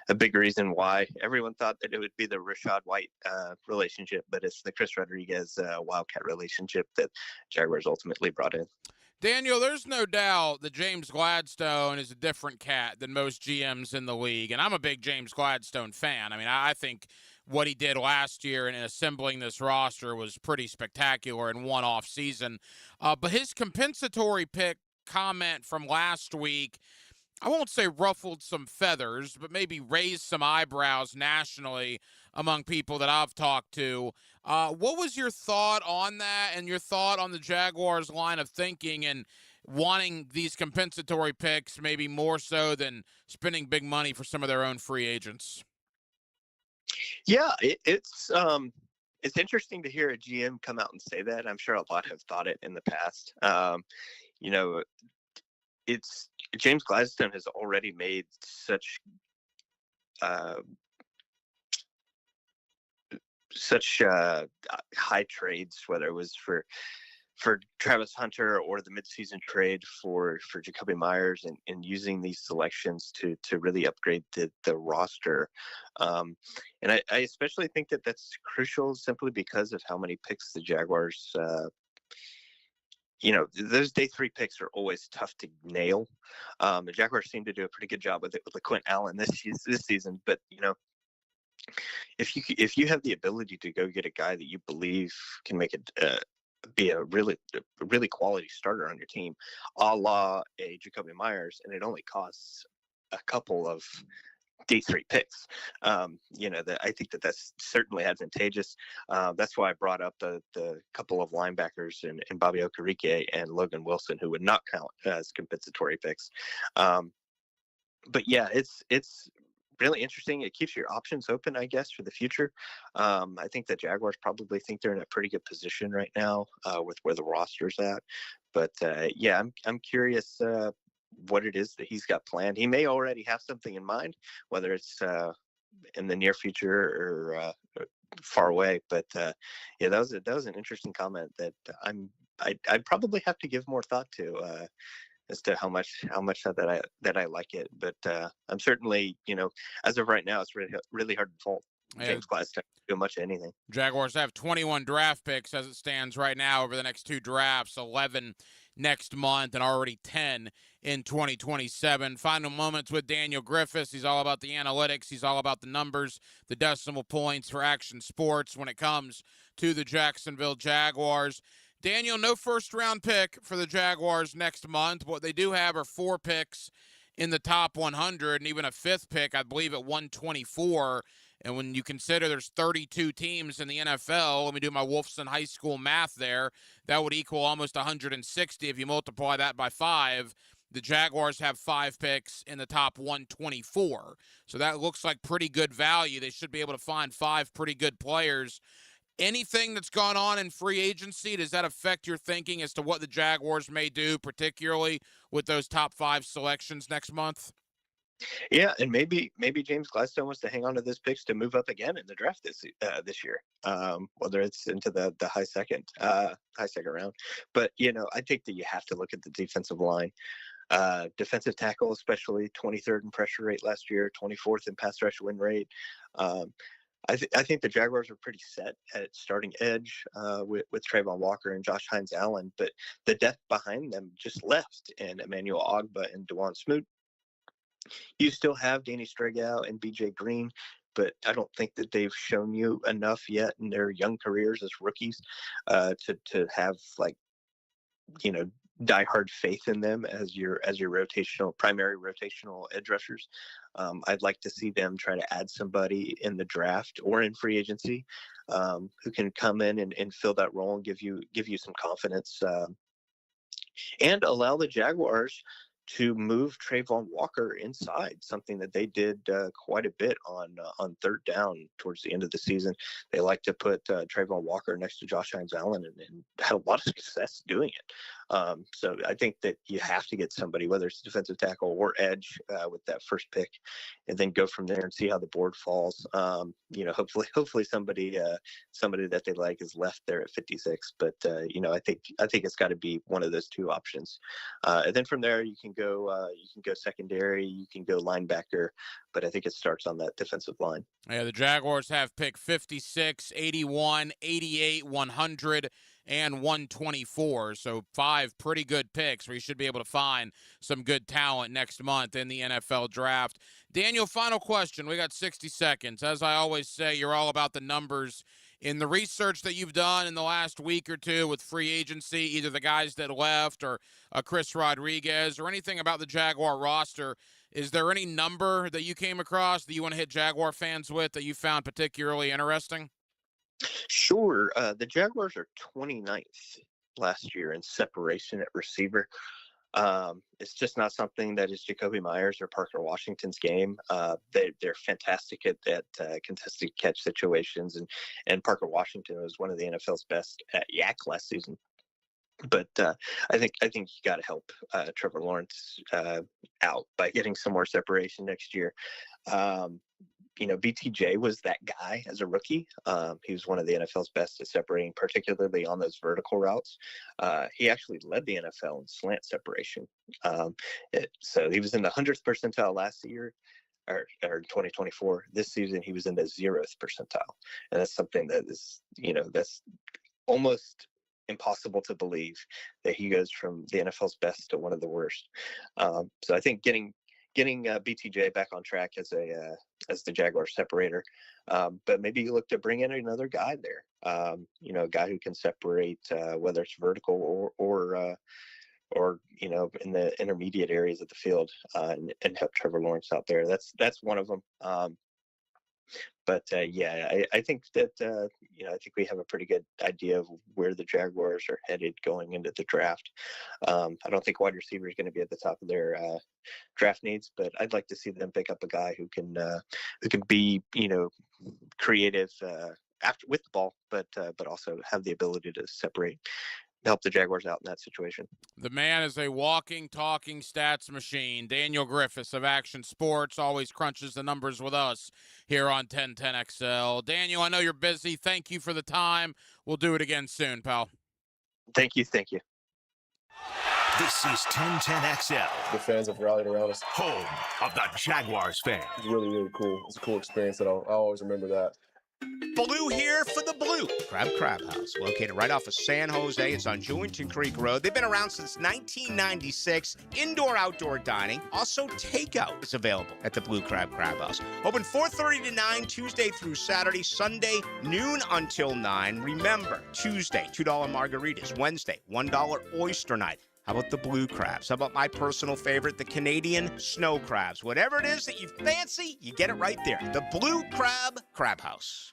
a big reason why everyone thought that it would be the Rashad White relationship, but it's the Chris Rodriguez Wildcat relationship that Jaguars ultimately brought in. Daniel, there's no doubt that James Gladstone is a different cat than most GMs in the league, and I'm a big James Gladstone fan. I mean, I think what he did last year in assembling this roster was pretty spectacular in one off season. But his compensatory pick comment from last week, I won't say ruffled some feathers, but maybe raised some eyebrows nationally among people that I've talked to. What was your thought on that, and your thought on the Jaguars' line of thinking and wanting these compensatory picks maybe more so than spending big money for some of their own free agents? Yeah, it's interesting to hear a GM come out and say that. I'm sure a lot have thought it in the past. It's James Gladstone has already made such high trades, whether it was for for Travis Hunter or the midseason trade for Jacoby Myers, and using these selections to really upgrade the roster. And I especially think that that's crucial simply because of how many picks the Jaguars, those day 3 picks are always tough to nail. The Jaguars seem to do a pretty good job with it with Quint Allen this season, but if you have the ability to go get a guy that you believe can make it be a really quality starter on your team, a la a Jacoby Myers, and it only costs a couple of D3 picks, that I think that's certainly advantageous. That's why I brought up the couple of linebackers in Bobby Okereke and Logan Wilson, who would not count as compensatory picks. But yeah, it's really interesting. It keeps your options open, I guess, for the future. I think the Jaguars probably think they're in a pretty good position right now with where the roster's at. But yeah, I'm curious what it is that he's got planned. He may already have something in mind, whether it's in the near future or far away. But yeah, that was an interesting comment that I'd probably have to give more thought to. As to how much that I like it, but I'm certainly, as of right now, it's really hard to fault James Gladstone do much of anything. Jaguars have 21 draft picks as it stands right now over the next 2 drafts, 11 next month and already 10 in 2027. Final moments with Daniel Griffiths. He's all about the analytics. He's all about the numbers, the decimal points for action sports when it comes to the Jacksonville Jaguars. Daniel, no first-round pick for the Jaguars next month. What they do have are 4 picks in the top 100 and even a 5th pick, I believe, at 124. And when you consider there's 32 teams in the NFL, let me do my Wolfson High School math there, that would equal almost 160 if you multiply that by 5. The Jaguars have 5 picks in the top 124. So that looks like pretty good value. They should be able to find 5 pretty good players. Anything that's gone on in free agency, does that affect your thinking as to what the Jaguars may do, particularly with those top 5 selections next month? Yeah, and maybe James Gladstone wants to hang on to those picks to move up again in the draft this year, whether it's into the high second round. But I think that you have to look at the defensive line. Defensive tackle, especially 23rd in pressure rate last year, 24th in pass rush win rate. I think the Jaguars are pretty set at starting edge with Trayvon Walker and Josh Hines-Allen, but the depth behind them just left, and Emmanuel Ogbah and Dewan Smoot. You still have Danny Stregow and BJ Green, but I don't think that they've shown you enough yet in their young careers as rookies to have diehard faith in them as your primary rotational edge rushers. I'd like to see them try to add somebody in the draft or in free agency who can come in and fill that role and give you some confidence and allow the Jaguars to move Trayvon Walker inside, something that they did quite a bit on 3rd down towards the end of the season. They like to put Trayvon Walker next to Josh Hines-Allen and had a lot of success doing it. So I think that you have to get somebody, whether it's defensive tackle or edge, with that first pick, and then go from there and see how the board falls. Hopefully somebody that they like is left there at 56. But I think it's got to be one of those 2 options. And then from there you can go secondary, you can go linebacker, but I think it starts on that defensive line. Yeah, the Jaguars have pick 56, 81, 88, 100. And 124. So 5 pretty good picks where you should be able to find some good talent next month in the NFL draft. Daniel, final question. We got 60 seconds. As I always say, you're all about the numbers. In the research that you've done in the last week or 2 with free agency, either the guys that left or Chris Rodriguez or anything about the Jaguar roster, is there any number that you came across that you want to hit Jaguar fans with that you found particularly interesting? Sure. The Jaguars are 29th last year in separation at receiver. It's just not something that is Jacoby Myers or Parker Washington's game. They're fantastic at contested catch situations, and Parker Washington was one of the NFL's best at yak last season. But I think you got to help Trevor Lawrence out by getting some more separation next year. BTJ was that guy as a rookie. He was one of the NFL's best at separating, particularly on those vertical routes. He actually led the NFL in slant separation. So he was in the 100th percentile last year, or 2024. This season, he was in the 0th percentile. And that's something that is, that's almost impossible to believe, that he goes from the NFL's best to one of the worst. So I think getting BTJ back on track as the Jaguar separator, but maybe you look to bring in another guy there, a guy who can separate, whether it's vertical or in the intermediate areas of the field, and help Trevor Lawrence out there. That's one of them. I think that I think we have a pretty good idea of where the Jaguars are headed going into the draft. I don't think wide receiver is going to be at the top of their draft needs, but I'd like to see them pick up a guy who can be creative with the ball, but also have the ability to separate, help the Jaguars out in that situation. The man is a walking, talking stats machine. Daniel Griffiths of Action Sports always crunches the numbers with us here on 1010XL. Daniel, I know you're busy. Thank you for the time. We'll do it again soon, pal. Thank you. This is 1010XL. The fans have rallied around us. Home of the Jaguars fan. It's really, really cool. It's a cool experience, and I'll always remember that. Blue here for the Blue Crab House, located right off of San Jose. It's on Jewington Creek Road. They've been around since 1996. Indoor-outdoor dining. Also, takeout is available at the Blue Crab House. Open 4:30 to 9, Tuesday through Saturday. Sunday, noon until 9. Remember, Tuesday, $2 margaritas. Wednesday, $1 oyster night. How about the blue crabs? How about my personal favorite, the Canadian snow crabs? Whatever it is that you fancy, you get it right there. The Blue Crab House.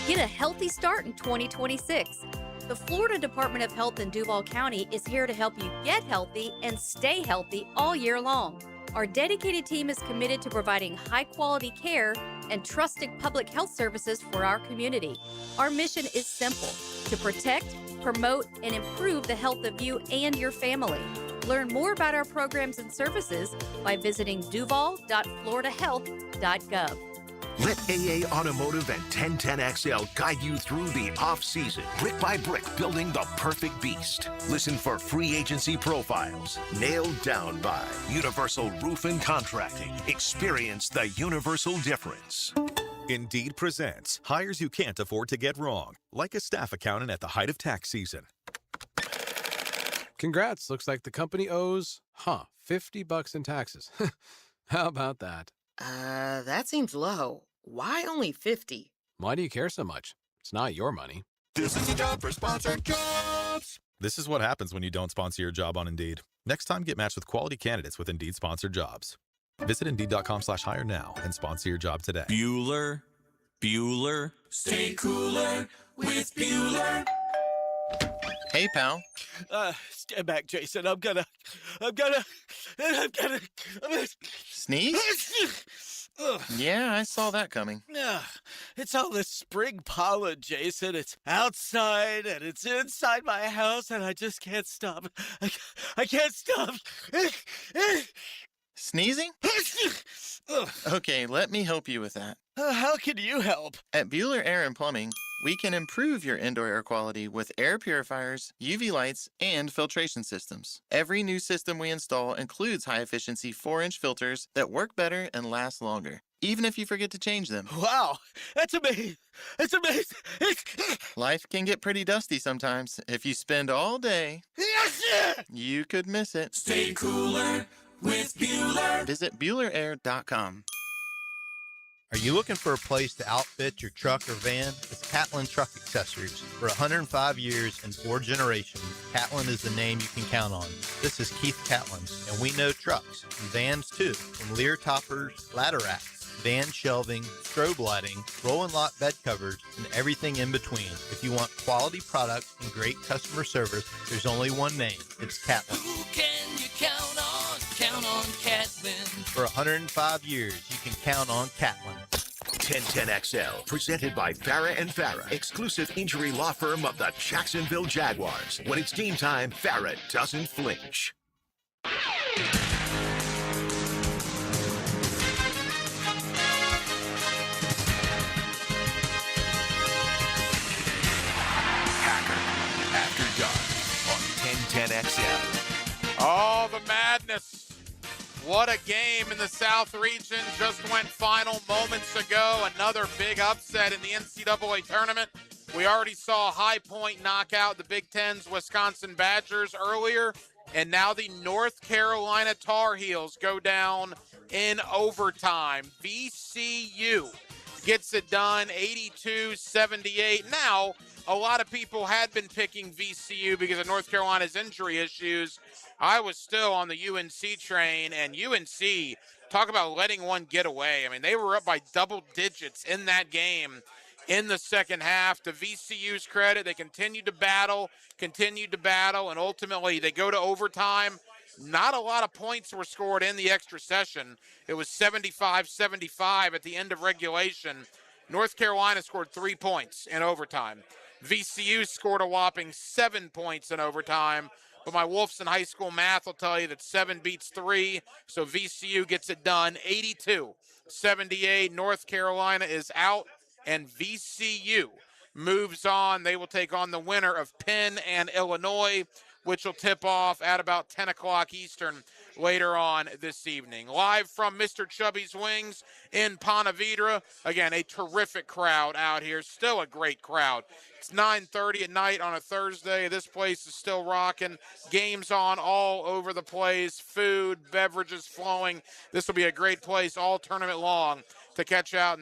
Get a healthy start in 2026. The Florida Department of Health in Duval County is here to help you get healthy and stay healthy all year long. Our dedicated team is committed to providing high-quality care and trusted public health services for our community. Our mission is simple: to protect, promote, and improve the health of you and your family. Learn more about our programs and services by visiting duval.floridahealth.gov. Let AA Automotive and 1010XL guide you through the off-season, brick by brick, building the perfect beast. Listen for free agency profiles, nailed down by Universal Roof and Contracting. Experience the universal difference. Indeed presents hires you can't afford to get wrong, like a staff accountant at the height of tax season. Congrats. Looks like the company owes, $50 in taxes. How about that? That seems low. Why only 50? Why do you care so much? It's not your money. This is a job for Sponsored Jobs. This is what happens when you don't sponsor your job on Indeed. Next time, get matched with quality candidates with Indeed Sponsored Jobs. Visit Indeed.com/hire now and sponsor your job today. Bueller. Stay cooler with Bueller. Hey, pal. Stand back, Jason. I'm gonna Sneeze? Yeah, I saw that coming. It's all this spring pollen, Jason. It's outside and it's inside my house, and I just can't stop. I can't stop. Sneezing? Okay, let me help you with that. How can you help? At Bueller Air and Plumbing, we can improve your indoor air quality with air purifiers, UV lights, and filtration systems. Every new system we install includes high-efficiency 4-inch filters that work better and last longer, even if you forget to change them. Wow, that's amazing. That's amazing. Life can get pretty dusty sometimes. If you spend all day, you could miss it. Stay cooler with Bueller. Visit BuellerAir.com. Are you looking for a place to outfit your truck or van? It's Catlin Truck Accessories. For 105 years and 4 generations, Catlin is the name you can count on. This is Keith Catlin, and we know trucks and vans too, from Lear toppers, ladder racks, van shelving, strobe lighting, roll and lock bed covers, and everything in between. If you want quality products and great customer service, there's only one name. It's Catlin. Who can you count on? Count on Catlin. For 105 years, you can count on Catlin. 1010XL, presented by Farah and Farah, exclusive injury law firm of the Jacksonville Jaguars. When it's game time, Farah doesn't flinch. KNXL. Oh, the madness. What a game in the South region. Just went final moments ago. Another big upset in the NCAA tournament. We already saw High Point knock out the Big Ten's Wisconsin Badgers earlier. And now the North Carolina Tar Heels go down in overtime. VCU gets it done 82-78. Now, a lot of people had been picking VCU because of North Carolina's injury issues. I was still on the UNC train, and UNC, talk about letting one get away. I mean, they were up by double digits in that game in the second half. To VCU's credit, they continued to battle, and ultimately they go to overtime. Not a lot of points were scored in the extra session. It was 75-75 at the end of regulation. North Carolina scored 3 points in overtime. VCU scored a whopping 7 points in overtime. But my Wolfson High School math will tell you that 7 beats 3, so VCU gets it done 82-78. North Carolina is out, and VCU moves on. They will take on the winner of Penn and Illinois, which will tip off at about 10 o'clock Eastern later on this evening. Live from Mr. Chubby's Wings in Ponte Vedra. Again, a terrific crowd out here. Still a great crowd. It's 9:30 at night on a Thursday. This place is still rocking. Games on all over the place. Food, beverages flowing. This will be a great place all tournament long to catch up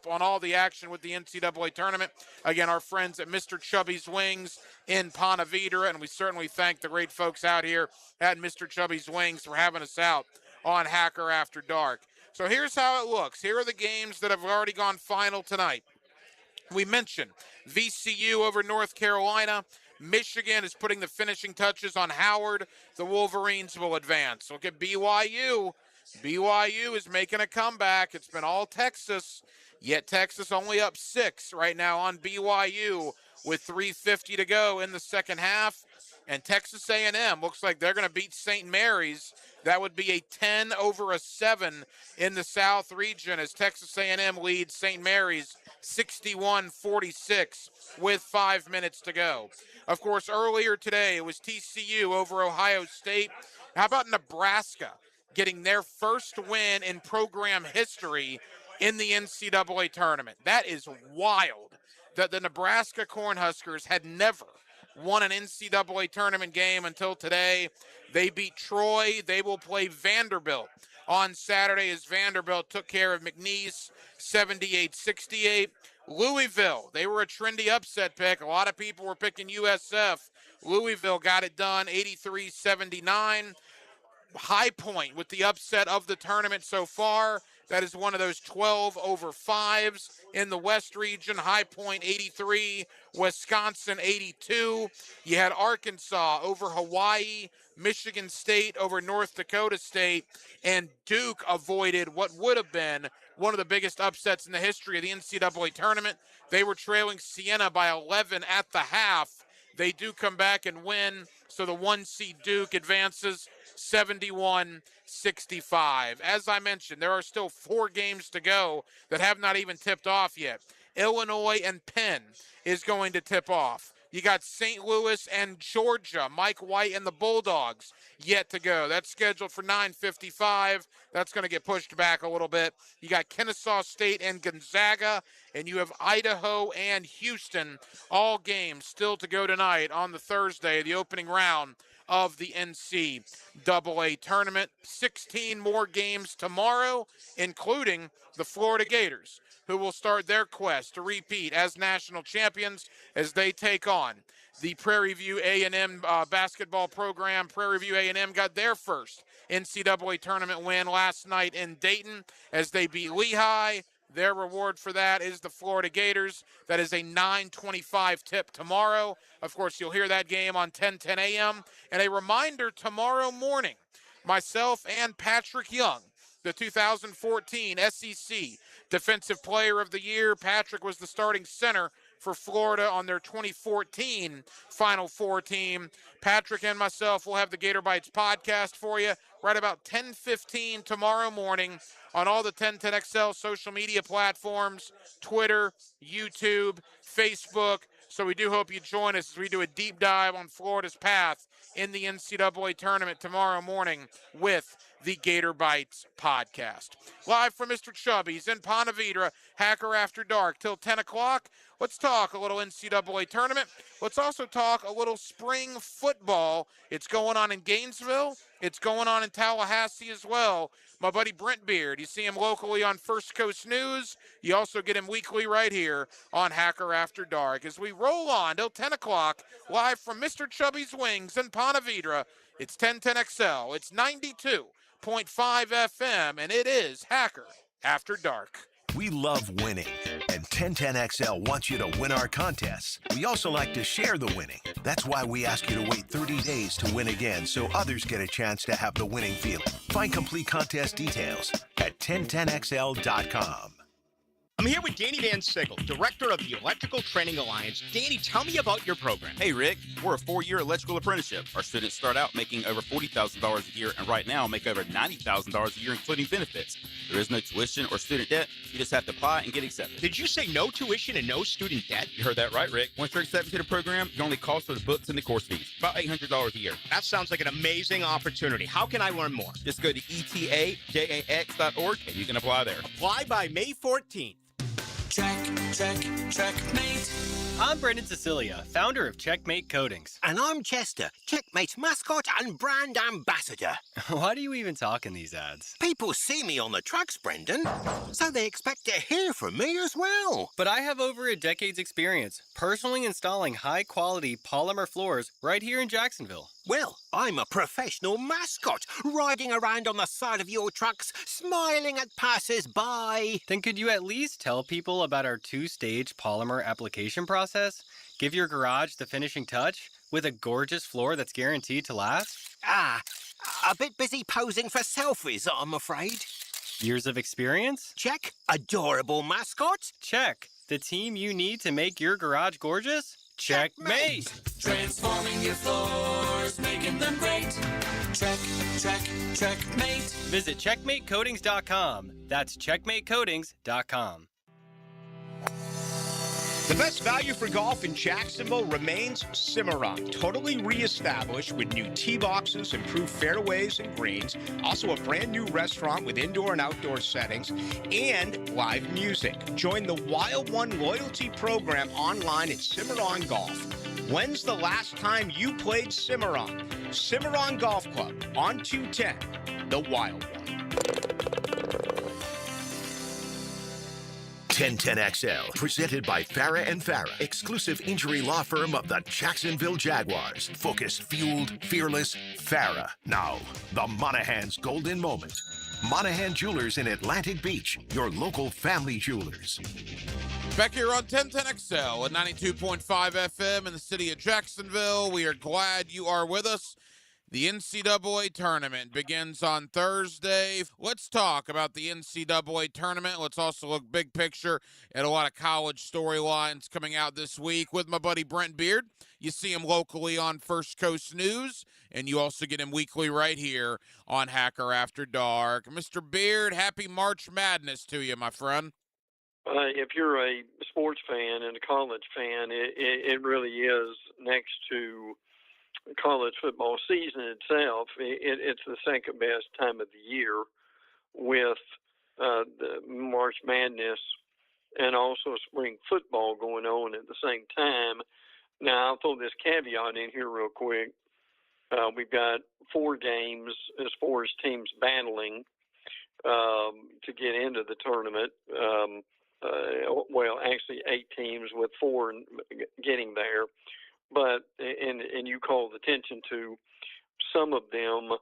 on all the action with the NCAA tournament. Again, our friends at Mr. Chubby's Wings in Ponte Vedra, and we certainly thank the great folks out here at Mr. Chubby's Wings for having us out on Hacker After Dark. So here's how it looks. Here are the games that have already gone final tonight. We mentioned VCU over North Carolina. Michigan is putting the finishing touches on Howard. The Wolverines will advance. Look at BYU. BYU is making a comeback. It's been all Texas, yet Texas only up 6 right now on BYU with 3:50 to go in the second half. And Texas A&M looks like they're going to beat St. Mary's. That would be a 10-7 in the South region as Texas A&M leads St. Mary's 61-46 with 5 minutes to go. Of course, earlier today it was TCU over Ohio State. How about Nebraska getting their first win in program history in the NCAA tournament? That is wild that the Nebraska Cornhuskers had never won an NCAA tournament game until today. They beat Troy. They will play Vanderbilt on Saturday as Vanderbilt took care of McNeese 78-68. Louisville, they were a trendy upset pick. A lot of people were picking USF. Louisville got it done 83-79. High Point with the upset of the tournament so far. That is one of those 12-over-5s in the West region. High Point 83, Wisconsin 82. You had Arkansas over Hawaii, Michigan State over North Dakota State, and Duke avoided what would have been one of the biggest upsets in the history of the NCAA tournament. They were trailing Siena by 11 at the half. They do come back and win, so the 1-seed Duke advances 71-65. As I mentioned, there are still 4 games to go that have not even tipped off yet. Illinois and Penn is going to tip off. You got St. Louis and Georgia, Mike White and the Bulldogs yet to go. That's scheduled for 9:55. That's going to get pushed back a little bit. You got Kennesaw State and Gonzaga, and you have Idaho and Houston. All games still to go tonight on the Thursday, the opening round of the NCAA tournament. 16 more games tomorrow, including the Florida Gators, who will start their quest to repeat as national champions as they take on the Prairie View A&M basketball program. Prairie View A&M got their first NCAA tournament win last night in Dayton as they beat Lehigh. Their reward for that is the Florida Gators. That is a 9:25 tip tomorrow. Of course, you'll hear that game on 10:10 a.m. And a reminder tomorrow morning, myself and Patrick Young, the 2014 SEC Defensive Player of the Year. Patrick was the starting center for Florida on their 2014 Final Four team. Patrick and myself will have the Gator Bites podcast for you right about 10:15 tomorrow morning on all the 1010XL social media platforms, Twitter, YouTube, Facebook. So we do hope you join us as we do a deep dive on Florida's path in the NCAA tournament tomorrow morning with the Gator Bites podcast. Live from Mr. Chubbys in Ponte Vedra, Hacker After Dark till 10 o'clock. Let's talk a little NCAA tournament. Let's also talk a little spring football. It's going on in Gainesville. It's going on in Tallahassee as well. My buddy Brent Beard, you see him locally on First Coast News. You also get him weekly right here on Hacker After Dark. As we roll on till 10 o'clock, live from Mr. Chubby's Wings in Ponte Vedra, it's 1010XL. It's 92.5 FM, and it is Hacker After Dark. We love winning, and 1010XL wants you to win our contests. We also like to share the winning. That's why we ask you to wait 30 days to win again so others get a chance to have the winning feeling. Find complete contest details at 1010XL.com. I'm here with Danny Van Sickle, director of the Electrical Training Alliance. Danny, tell me about your program. Hey, Rick. We're a 4-year electrical apprenticeship. Our students start out making over $40,000 a year, and right now make over $90,000 a year, including benefits. There is no tuition or student debt. You just have to apply and get accepted. Did you say no tuition and no student debt? You heard that right, Rick. Once you're accepted to the program, your only cost for the books and the course fees. About $800 a year. That sounds like an amazing opportunity. How can I learn more? Just go to etajax.org, and you can apply there. Apply by May 14th. Checkmate. I'm Brendan Cecilia, founder of Checkmate Coatings. And I'm Chester, Checkmate's mascot and brand ambassador. Why do you even talk in these ads? People see me on the trucks, Brendan, so they expect to hear from me as well. But I have over a decade's experience personally installing high-quality polymer floors right here in Jacksonville. Well, I'm a professional mascot, riding around on the side of your trucks, smiling at passers-by. Then could you at least tell people about our 2-stage polymer application process? Give your garage the finishing touch with a gorgeous floor that's guaranteed to last? A bit busy posing for selfies, I'm afraid. Years of experience? Check. Adorable mascot? Check. The team you need to make your garage gorgeous? Checkmate! Transforming your floors, making them great. Checkmate. Visit checkmatecoatings.com. That's checkmatecoatings.com. The best value for golf in Jacksonville remains Cimarron, totally reestablished with new tee boxes, improved fairways and greens, also a brand new restaurant with indoor and outdoor settings, and live music. Join the Wild One loyalty program online at Cimarron Golf. When's the last time you played Cimarron? Cimarron Golf Club on 210, the Wild One. 1010XL, presented by Farah and Farah, exclusive injury law firm of the Jacksonville Jaguars. Focused, fueled, fearless, Farah. Now, the Monahan's golden moment. Monahan Jewelers in Atlantic Beach, your local family jewelers. Back here on 1010XL at 92.5 FM in the city of Jacksonville. We are glad you are with us. The NCAA tournament begins on Thursday. Let's talk about the NCAA tournament. Let's also look big picture at a lot of college storylines coming out this week with my buddy Brent Beard. You see him locally on First Coast News, and you also get him weekly right here on Hacker After Dark. Mr. Beard, happy March Madness to you, my friend. If you're a sports fan and a college fan, it really is next to college football season itself. It's the second best time of the year with the March Madness and also spring football going on at the same time. Now, I'll throw this caveat in here real quick. We've got 4 games as far as teams battling to get into the tournament. Well, actually 8 teams with 4 getting there. But, and you called attention to some of them.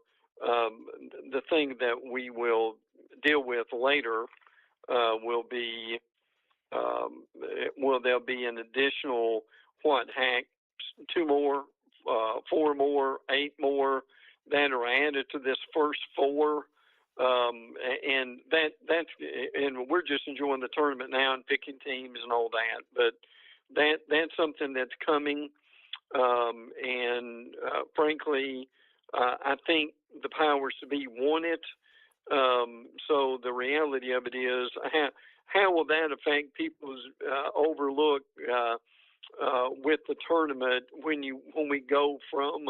The thing that we will deal with later will be, there'll be an additional, 2 more, 4 more, 8 more that are added to this first 4. And and we're just enjoying the tournament now and picking teams and all that. But that's something that's coming. Frankly, I think the powers to be want it. So the reality of it is, how will that affect people's overlook with the tournament when we go from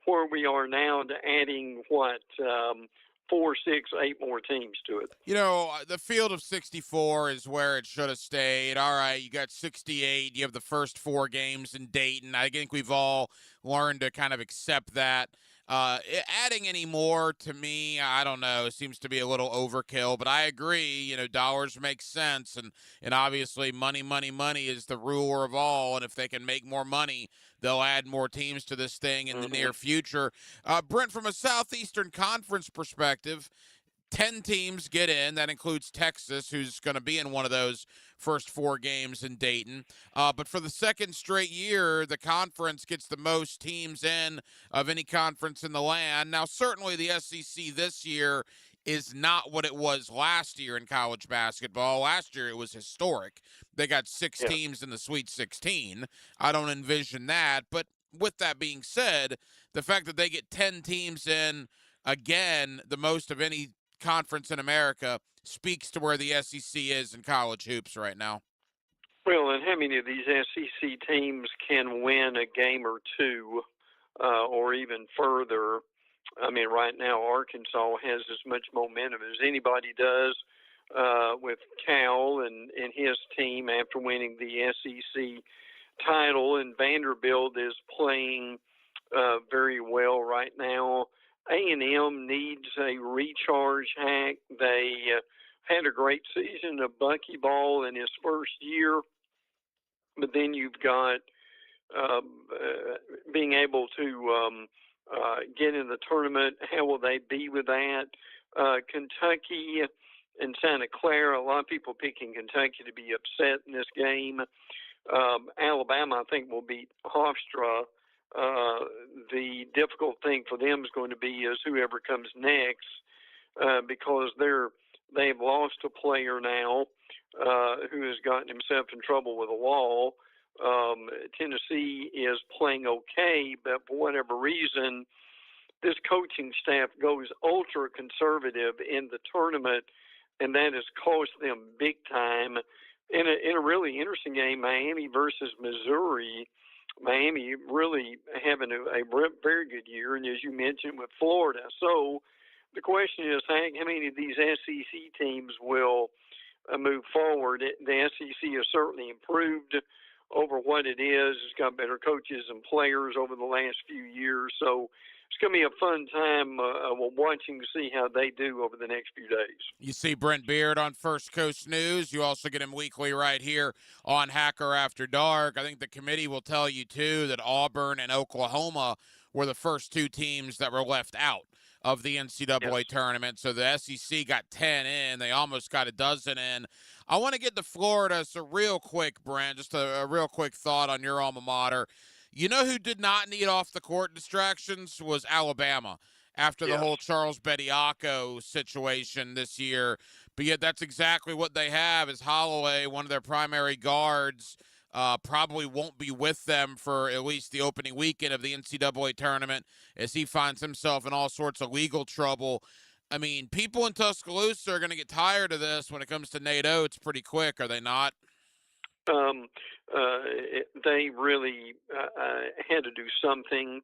where we are now to adding 4, 6, 8 more teams to it? You know, the field of 64 is where it should have stayed. All right, you got 68. You have the first 4 games in Dayton. I think we've all learned to kind of accept that. Adding any more, to me, I don't know, seems to be a little overkill, but I agree, you know, dollars make sense, and obviously money is the ruler of all, and if they can make more money, they'll add more teams to this thing in the near future. Brent, from a Southeastern Conference perspective, 10 teams get in. That includes Texas, who's going to be in one of those first 4 games in Dayton. But for the second straight year, the conference gets the most teams in of any conference in the land. Now, certainly the SEC this year is not what it was last year in college basketball. Last year, it was historic. They got 6 teams in the Sweet 16. I don't envision that. But with that being said, the fact that they get 10 teams in, again, the most of any conference in America, speaks to where the SEC is in college hoops right now. Well, and how many of these SEC teams can win a game or 2 or even further? I mean, right now Arkansas has as much momentum as anybody does with Cal and his team after winning the SEC title, and Vanderbilt is playing very well right now. A&M needs a recharge hack. They had a great season of buckyball in his first year, but then you've got being able to get in the tournament. How will they be with that? Kentucky and Santa Clara, a lot of people picking Kentucky to be upset in this game. Alabama, I think, will beat Hofstra. The difficult thing for them is going to be is whoever comes next, because they've lost a player now who has gotten himself in trouble with a wall. Tennessee is playing okay, but for whatever reason, this coaching staff goes ultra conservative in the tournament, and that has cost them big time. In a really interesting game, Miami versus Missouri. Miami really having a very good year, and as you mentioned, with Florida. So the question is, Hank, how many of these SEC teams will move forward? The SEC has certainly improved over what it is. It's got better coaches and players over the last few years. So it's going to be a fun time watching to see how they do over the next few days. You see Brent Beard on First Coast News. You also get him weekly right here on Hacker After Dark. I think the committee will tell you, too, that Auburn and Oklahoma were the first 2 teams that were left out of the NCAA tournament. So the SEC got 10 in. They almost got a dozen in. I want to get to Florida. So real quick, Brent, just a real quick thought on your alma mater. You know who did not need off-the-court distractions was Alabama after the whole Charles Bediako situation this year. But yet that's exactly what they have is Holloway, one of their primary guards, probably won't be with them for at least the opening weekend of the NCAA tournament as he finds himself in all sorts of legal trouble. I mean, people in Tuscaloosa are going to get tired of this when it comes to Nate Oates pretty quick, are they not? They really had to do something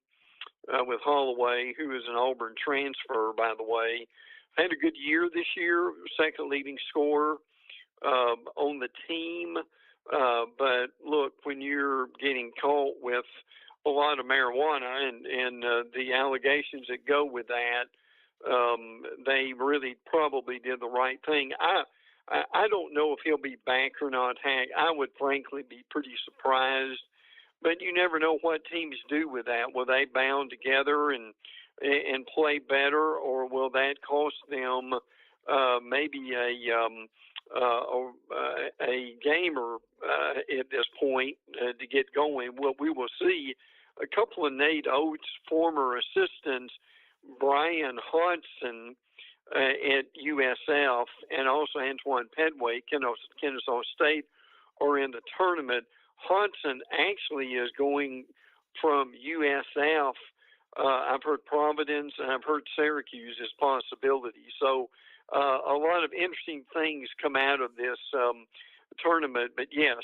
with Holloway, who is an Auburn transfer, by the way. Had a good year this year, second leading scorer on the team. But look, when you're getting caught with a lot of marijuana and the allegations that go with that, they really probably did the right thing. I don't know if he'll be back or not, Hank. I would frankly be pretty surprised, but you never know what teams do with that. Will they bound together and play better, or will that cost them maybe a game or at this point to get going? Well, we will see. A couple of Nate Oates' former assistants, Brian Hodgson at USF, and also Antoine Pedway, Kennesaw State, are in the tournament. Hodgson actually is going from USF. I've heard Providence and I've heard Syracuse as possibilities. So a lot of interesting things come out of this tournament. But yes,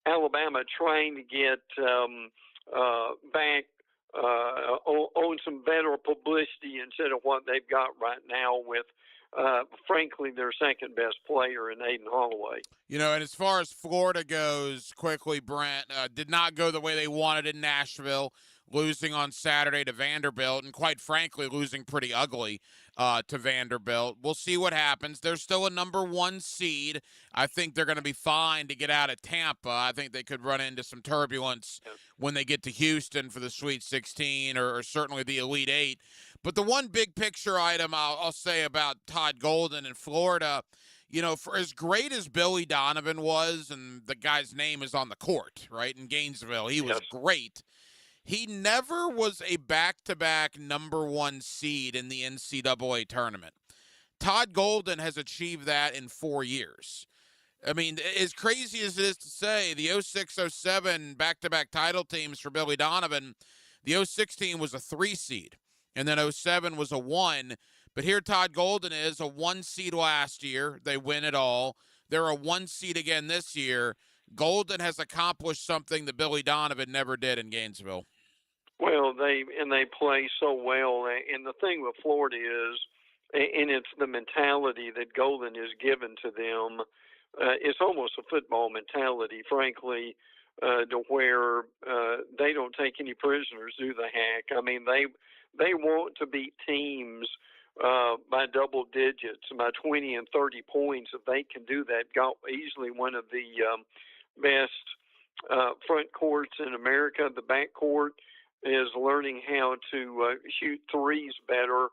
Alabama trying to get back on some better publicity instead of what they've got right now with, frankly, their second best player in Aiden Holloway. You know, and as far as Florida goes, quickly, Brent, did not go the way they wanted in Nashville, losing on Saturday to Vanderbilt, and quite frankly, losing pretty ugly to Vanderbilt. We'll see what happens. They're still a number 1 seed. I think they're going to be fine to get out of Tampa. I think they could run into some turbulence when they get to Houston for the Sweet 16 or certainly the Elite 8. But the one big picture item I'll say about Todd Golden in Florida, you know, for as great as Billy Donovan was, and the guy's name is on the court, right, in Gainesville, he was great. He never was a back-to-back number 1 seed in the NCAA tournament. Todd Golden has achieved that in 4 years. I mean, as crazy as it is to say, the 06-07 back-to-back title teams for Billy Donovan, the 06 team was a 3 seed, and then 07 was a 1. But here Todd Golden is a 1 seed last year. They win it all. They're a 1 seed again this year. Golden has accomplished something that Billy Donovan never did in Gainesville. Well, they play so well, and the thing with Florida is, and it's the mentality that Golden has given to them. It's almost a football mentality, frankly, to where they don't take any prisoners, do the heck. I mean, they want to beat teams by double digits, by 20 and 30 points. If they can do that, got easily one of the best front courts in America. The back court is learning how to shoot threes better.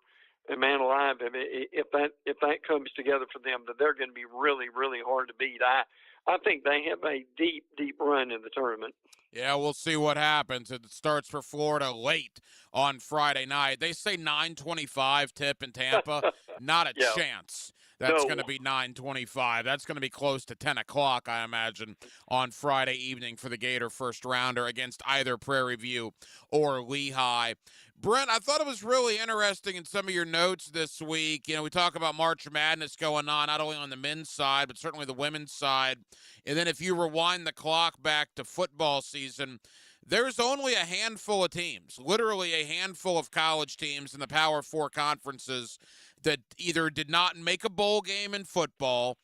And man alive, if that comes together for them, that they're going to be really, really hard to beat. I think they have a deep, deep run in the tournament. Yeah, we'll see what happens. It starts for Florida late on Friday night. They say 9:25 tip in Tampa. Not a chance. That's going to be 9:25. That's going to be close to 10 o'clock, I imagine, on Friday evening for the Gator first rounder against either Prairie View or Lehigh. Brent, I thought it was really interesting in some of your notes this week. You know, we talk about March Madness going on, not only on the men's side, but certainly the women's side. And then if you rewind the clock back to football season, there's only a handful of teams, literally a handful of college teams in the Power Four conferences that either did not make a bowl game in football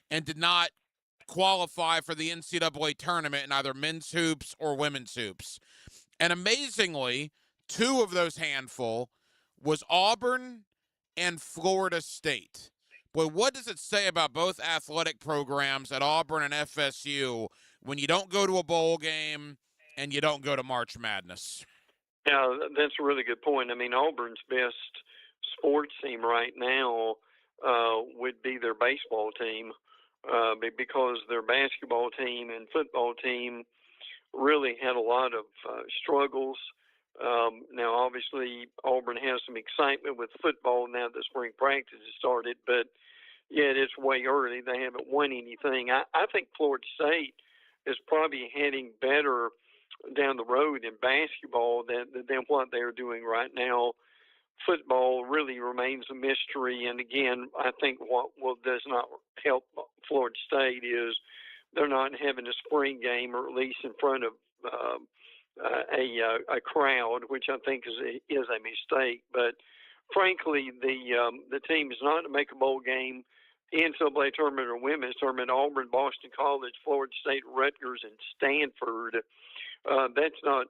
and did not qualify for the NCAA tournament in either men's hoops or women's hoops. And amazingly, 2 of those handful was Auburn and Florida State. Boy, what does it say about both athletic programs at Auburn and FSU when you don't go to a bowl game and you don't go to March Madness? Yeah, that's a really good point. I mean, Auburn's best sports team right now would be their baseball team because their basketball team and football team really had a lot of struggles. Now, obviously, Auburn has some excitement with football now that spring practice has started, but yet it's way early. They haven't won anything. I think Florida State is probably heading better down the road in basketball than what they're doing right now. Football really remains a mystery, and again, I think what does not help Florida State is they're not having a spring game, or at least in front of a crowd, which I think is a mistake. But frankly, the team is not to make a bowl game, NCAA tournament or women's tournament. Auburn, Boston College, Florida State, Rutgers, and Stanford. That's not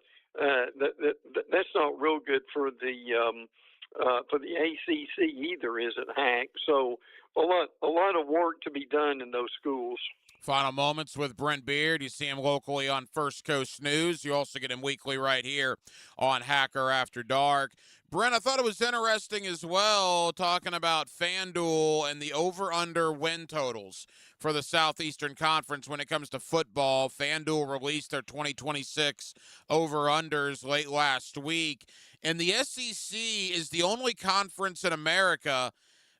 real good for the ACC either, is it, Hack? So a lot of work to be done in those schools. Final moments with Brent Beard. You see him locally on First Coast News. You also get him weekly right here on Hacker After Dark. Brent, I thought it was interesting as well talking about FanDuel and the over-under win totals for the Southeastern Conference when it comes to football. FanDuel released their 2026 over-unders late last week. And the SEC is the only conference in America,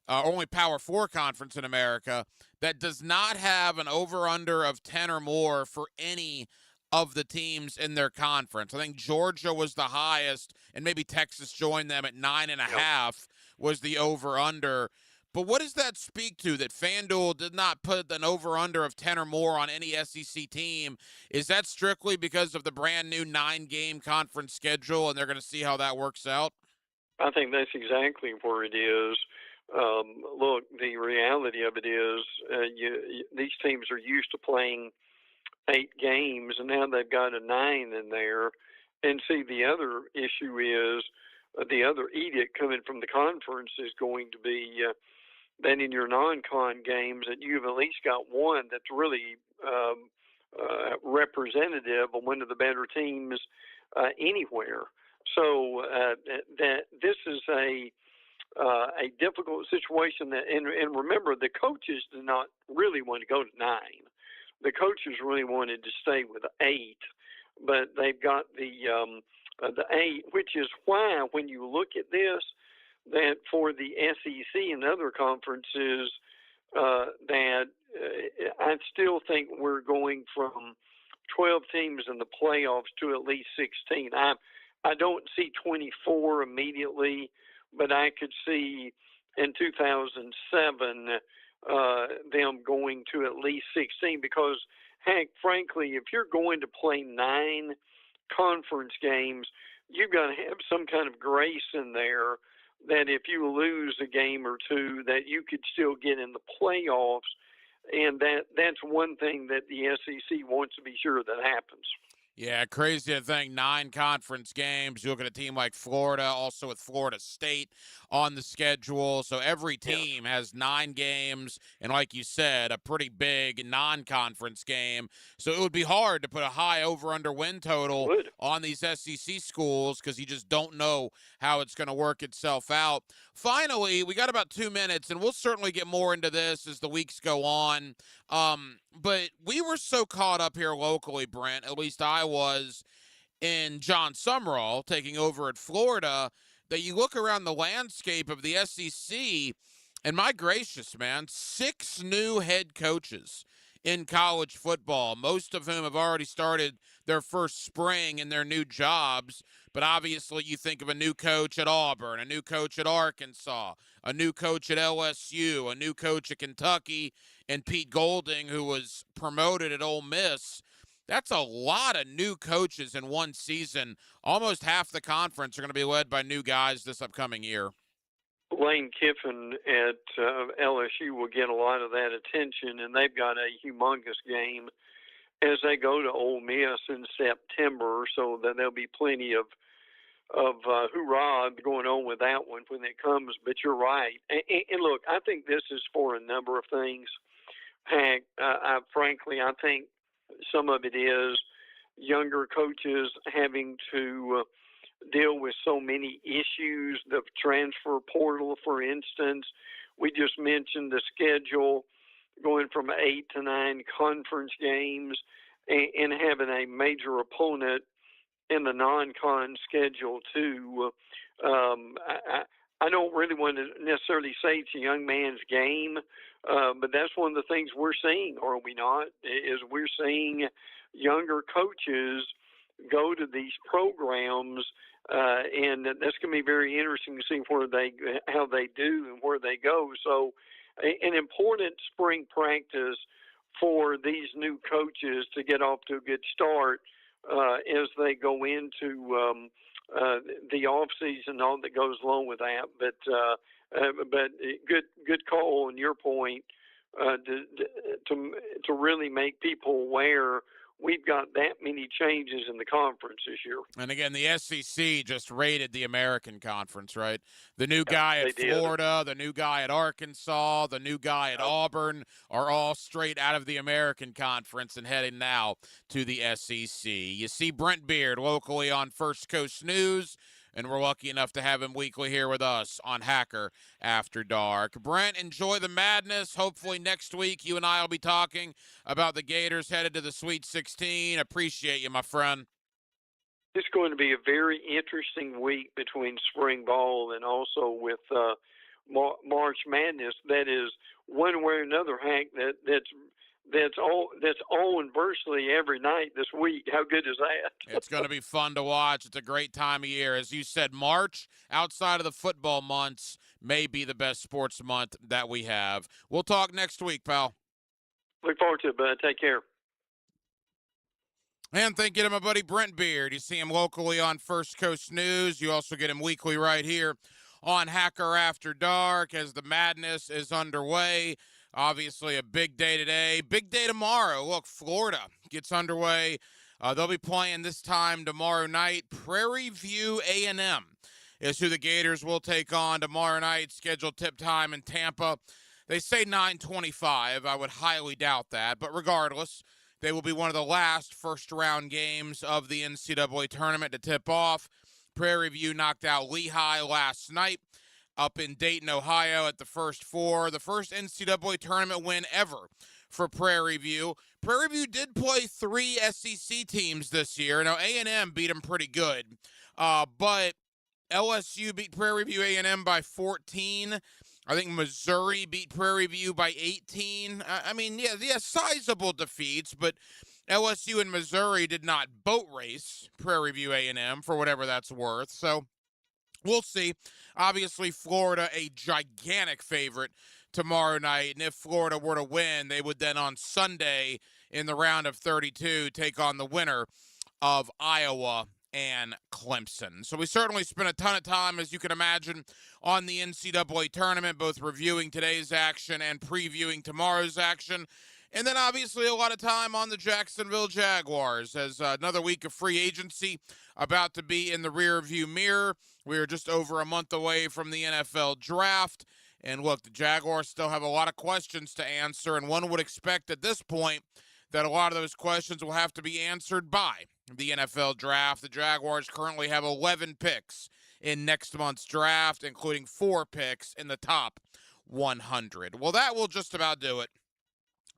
only Power 4 conference in America, that does not have an over-under of 10 or more for any of the teams in their conference. I think Georgia was the highest, and maybe Texas joined them at 9.5 was the over-under. But what does that speak to, that FanDuel did not put an over-under of 10 or more on any SEC team? Is that strictly because of the brand-new 9-game conference schedule, and they're going to see how that works out? I think that's exactly where it is. Look, the reality of it is these teams are used to playing 8 games, and now they've got a 9 in there. And see, the other issue is the other edict coming from the conference is going to be that in your non-con games that you've at least got one that's really representative of one of the better teams anywhere. So that this is a difficult situation. And remember, the coaches did not really want to go to 9. The coaches really wanted to stay with 8, but they've got the 8, which is why when you look at this, that for the SEC and other conferences, that I still think we're going from 12 teams in the playoffs to at least 16. I don't see 24 immediately, but I could see in 2007 them going to at least 16 because, heck, frankly, if you're going to play 9 conference games, you've got to have some kind of grace in there that if you lose a game or two, that you could still get in the playoffs, and that's one thing that the SEC wants to be sure that happens. Yeah, crazy to think 9 conference games. You look at a team like Florida, also with Florida State on the schedule. So every team has 9 games, and like you said, a pretty big non-conference game. So it would be hard to put a high over-under win total on these SEC schools because you just don't know how it's going to work itself out. Finally, we got about 2 minutes, and we'll certainly get more into this as the weeks go on. But we were so caught up here locally, Brent, at least I was, in John Summerall taking over at Florida, that you look around the landscape of the SEC, and my gracious, man, 6 new head coaches in college football, most of whom have already started their first spring in their new jobs. But obviously you think of a new coach at Auburn, a new coach at Arkansas, a new coach at LSU, a new coach at Kentucky, and Pete Golding, who was promoted at Ole Miss. That's a lot of new coaches in one season. Almost half the conference are going to be led by new guys this upcoming year. Lane Kiffin at LSU will get a lot of that attention, and they've got a humongous game as they go to Ole Miss in September, so that there'll be plenty of hoorah going on with that one when it comes. But you're right. And look, I think this is for a number of things. Heck, frankly, I think some of it is younger coaches having to deal with so many issues, the transfer portal, for instance. We just mentioned the schedule going from 8 to 9 conference games and having a major opponent in the non-con schedule too. I don't really want to necessarily say it's a young man's game, but that's one of the things we're seeing, are we not? Is we're seeing younger coaches go to these programs, and that's going to be very interesting to see how they do and where they go. So, an important spring practice for these new coaches to get off to a good start as they go into the off season, all that goes along with that. But good call on your point to really make people aware we've got that many changes in the conference this year. And again, the SEC just raided the American Conference, right? The new guy at Florida, the new guy at Arkansas, the new guy at Auburn are all straight out of the American Conference and heading now to the SEC. You see Brent Beard locally on First Coast News, and we're lucky enough to have him weekly here with us on Hacker After Dark. Brent, enjoy the madness. Hopefully next week you and I will be talking about the Gators headed to the Sweet 16. Appreciate you, my friend. It's going to be a very interesting week between spring ball and also with March Madness. That is one way or another, Hank, that's on virtually every night this week. How good is that? It's going to be fun to watch. It's a great time of year. As you said, March, outside of the football months, may be the best sports month that we have. We'll talk next week, pal. Look forward to it, bud. Take care. And thank you to my buddy Brent Beard. You see him locally on First Coast News. You also get him weekly right here on Hacker After Dark as the madness is underway. Obviously a big day today, big day tomorrow. Look, Florida gets underway. They'll be playing this time tomorrow night. Prairie View A&M is who the Gators will take on tomorrow night. Scheduled tip time in Tampa. They say 9:25. I would highly doubt that. But regardless, they will be one of the last first-round games of the NCAA tournament to tip off. Prairie View knocked out Lehigh last night up in Dayton, Ohio at the first four. The first NCAA tournament win ever for Prairie View. Prairie View did play 3 SEC teams this year. Now, A&M beat them pretty good, but LSU beat Prairie View A&M by 14. I think Missouri beat Prairie View by 18. I mean, yeah, sizable defeats, but LSU and Missouri did not boat race Prairie View A&M for whatever that's worth. So we'll see. Obviously, Florida, a gigantic favorite tomorrow night. And if Florida were to win, they would then on Sunday in the round of 32 take on the winner of Iowa and Clemson. So we certainly spent a ton of time, as you can imagine, on the NCAA tournament, both reviewing today's action and previewing tomorrow's action. And then obviously a lot of time on the Jacksonville Jaguars as another week of free agency about to be in the rearview mirror. We are just over a month away from the NFL draft. And look, the Jaguars still have a lot of questions to answer, and one would expect at this point that a lot of those questions will have to be answered by the NFL draft. The Jaguars currently have 11 picks in next month's draft, including 4 picks in the top 100. Well, that will just about do it.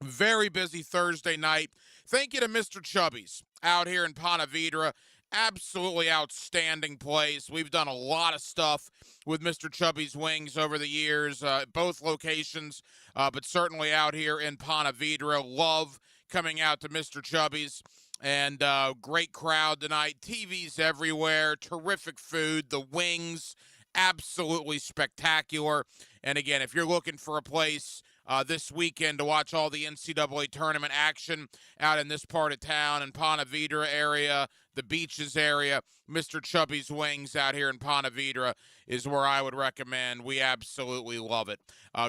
Very busy Thursday night. Thank you to Mr. Chubbys out here in Ponte Vedra. Absolutely outstanding place. We've done a lot of stuff with Mr. Chubbys Wings over the years, both locations, but certainly out here in Ponte Vedra. Love coming out to Mr. Chubbys. And great crowd tonight. TVs everywhere. Terrific food. The wings, absolutely spectacular. And again, if you're looking for a place this weekend to watch all the NCAA tournament action out in this part of town, in Ponte Vedra area, the beaches area, Mr. Chubbys Wings out here in Ponte Vedra is where I would recommend. We absolutely love it.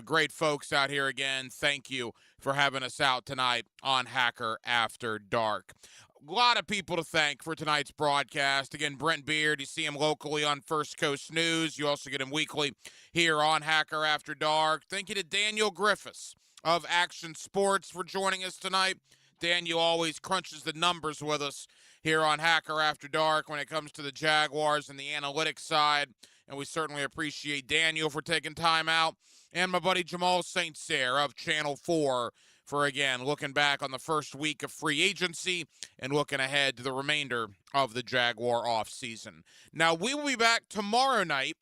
Great folks out here again. Thank you for having us out tonight on Hacker After Dark. A lot of people to thank for tonight's broadcast. Again, Brent Beard, you see him locally on First Coast News. You also get him weekly here on Hacker After Dark. Thank you to Daniel Griffiths of Action Sports for joining us tonight. Daniel always crunches the numbers with us here on Hacker After Dark when it comes to the Jaguars and the analytics side. And we certainly appreciate Daniel for taking time out. And my buddy Jamal St. Cyr of Channel 4 for, again, looking back on the first week of free agency and looking ahead to the remainder of the Jaguar offseason. Now, we will be back tomorrow night,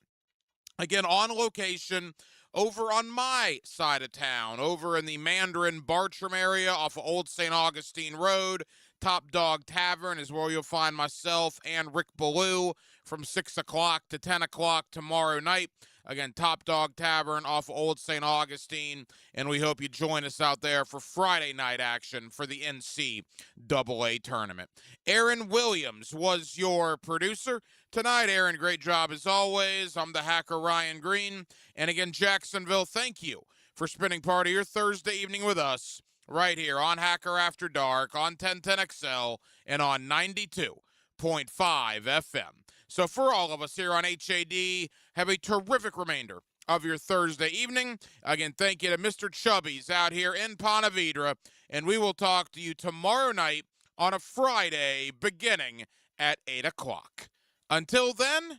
again, on location over on my side of town, over in the Mandarin Bartram area off of Old St. Augustine Road. Top Dog Tavern is where you'll find myself and Rick Ballou from 6 o'clock to 10 o'clock tomorrow night. Again, Top Dog Tavern off of Old St. Augustine, and we hope you join us out there for Friday night action for the NCAA tournament. Aaron Williams was your producer tonight. Aaron, great job as always. I'm the hacker Ryan Green. And again, Jacksonville, thank you for spending part of your Thursday evening with us right here on Hacker After Dark, on 1010XL, and on 92.5 FM. So for all of us here on HAD, have a terrific remainder of your Thursday evening. Again, thank you to Mr. Chubbys out here in Ponte Vedra, and we will talk to you tomorrow night on a Friday beginning at 8 o'clock. Until then,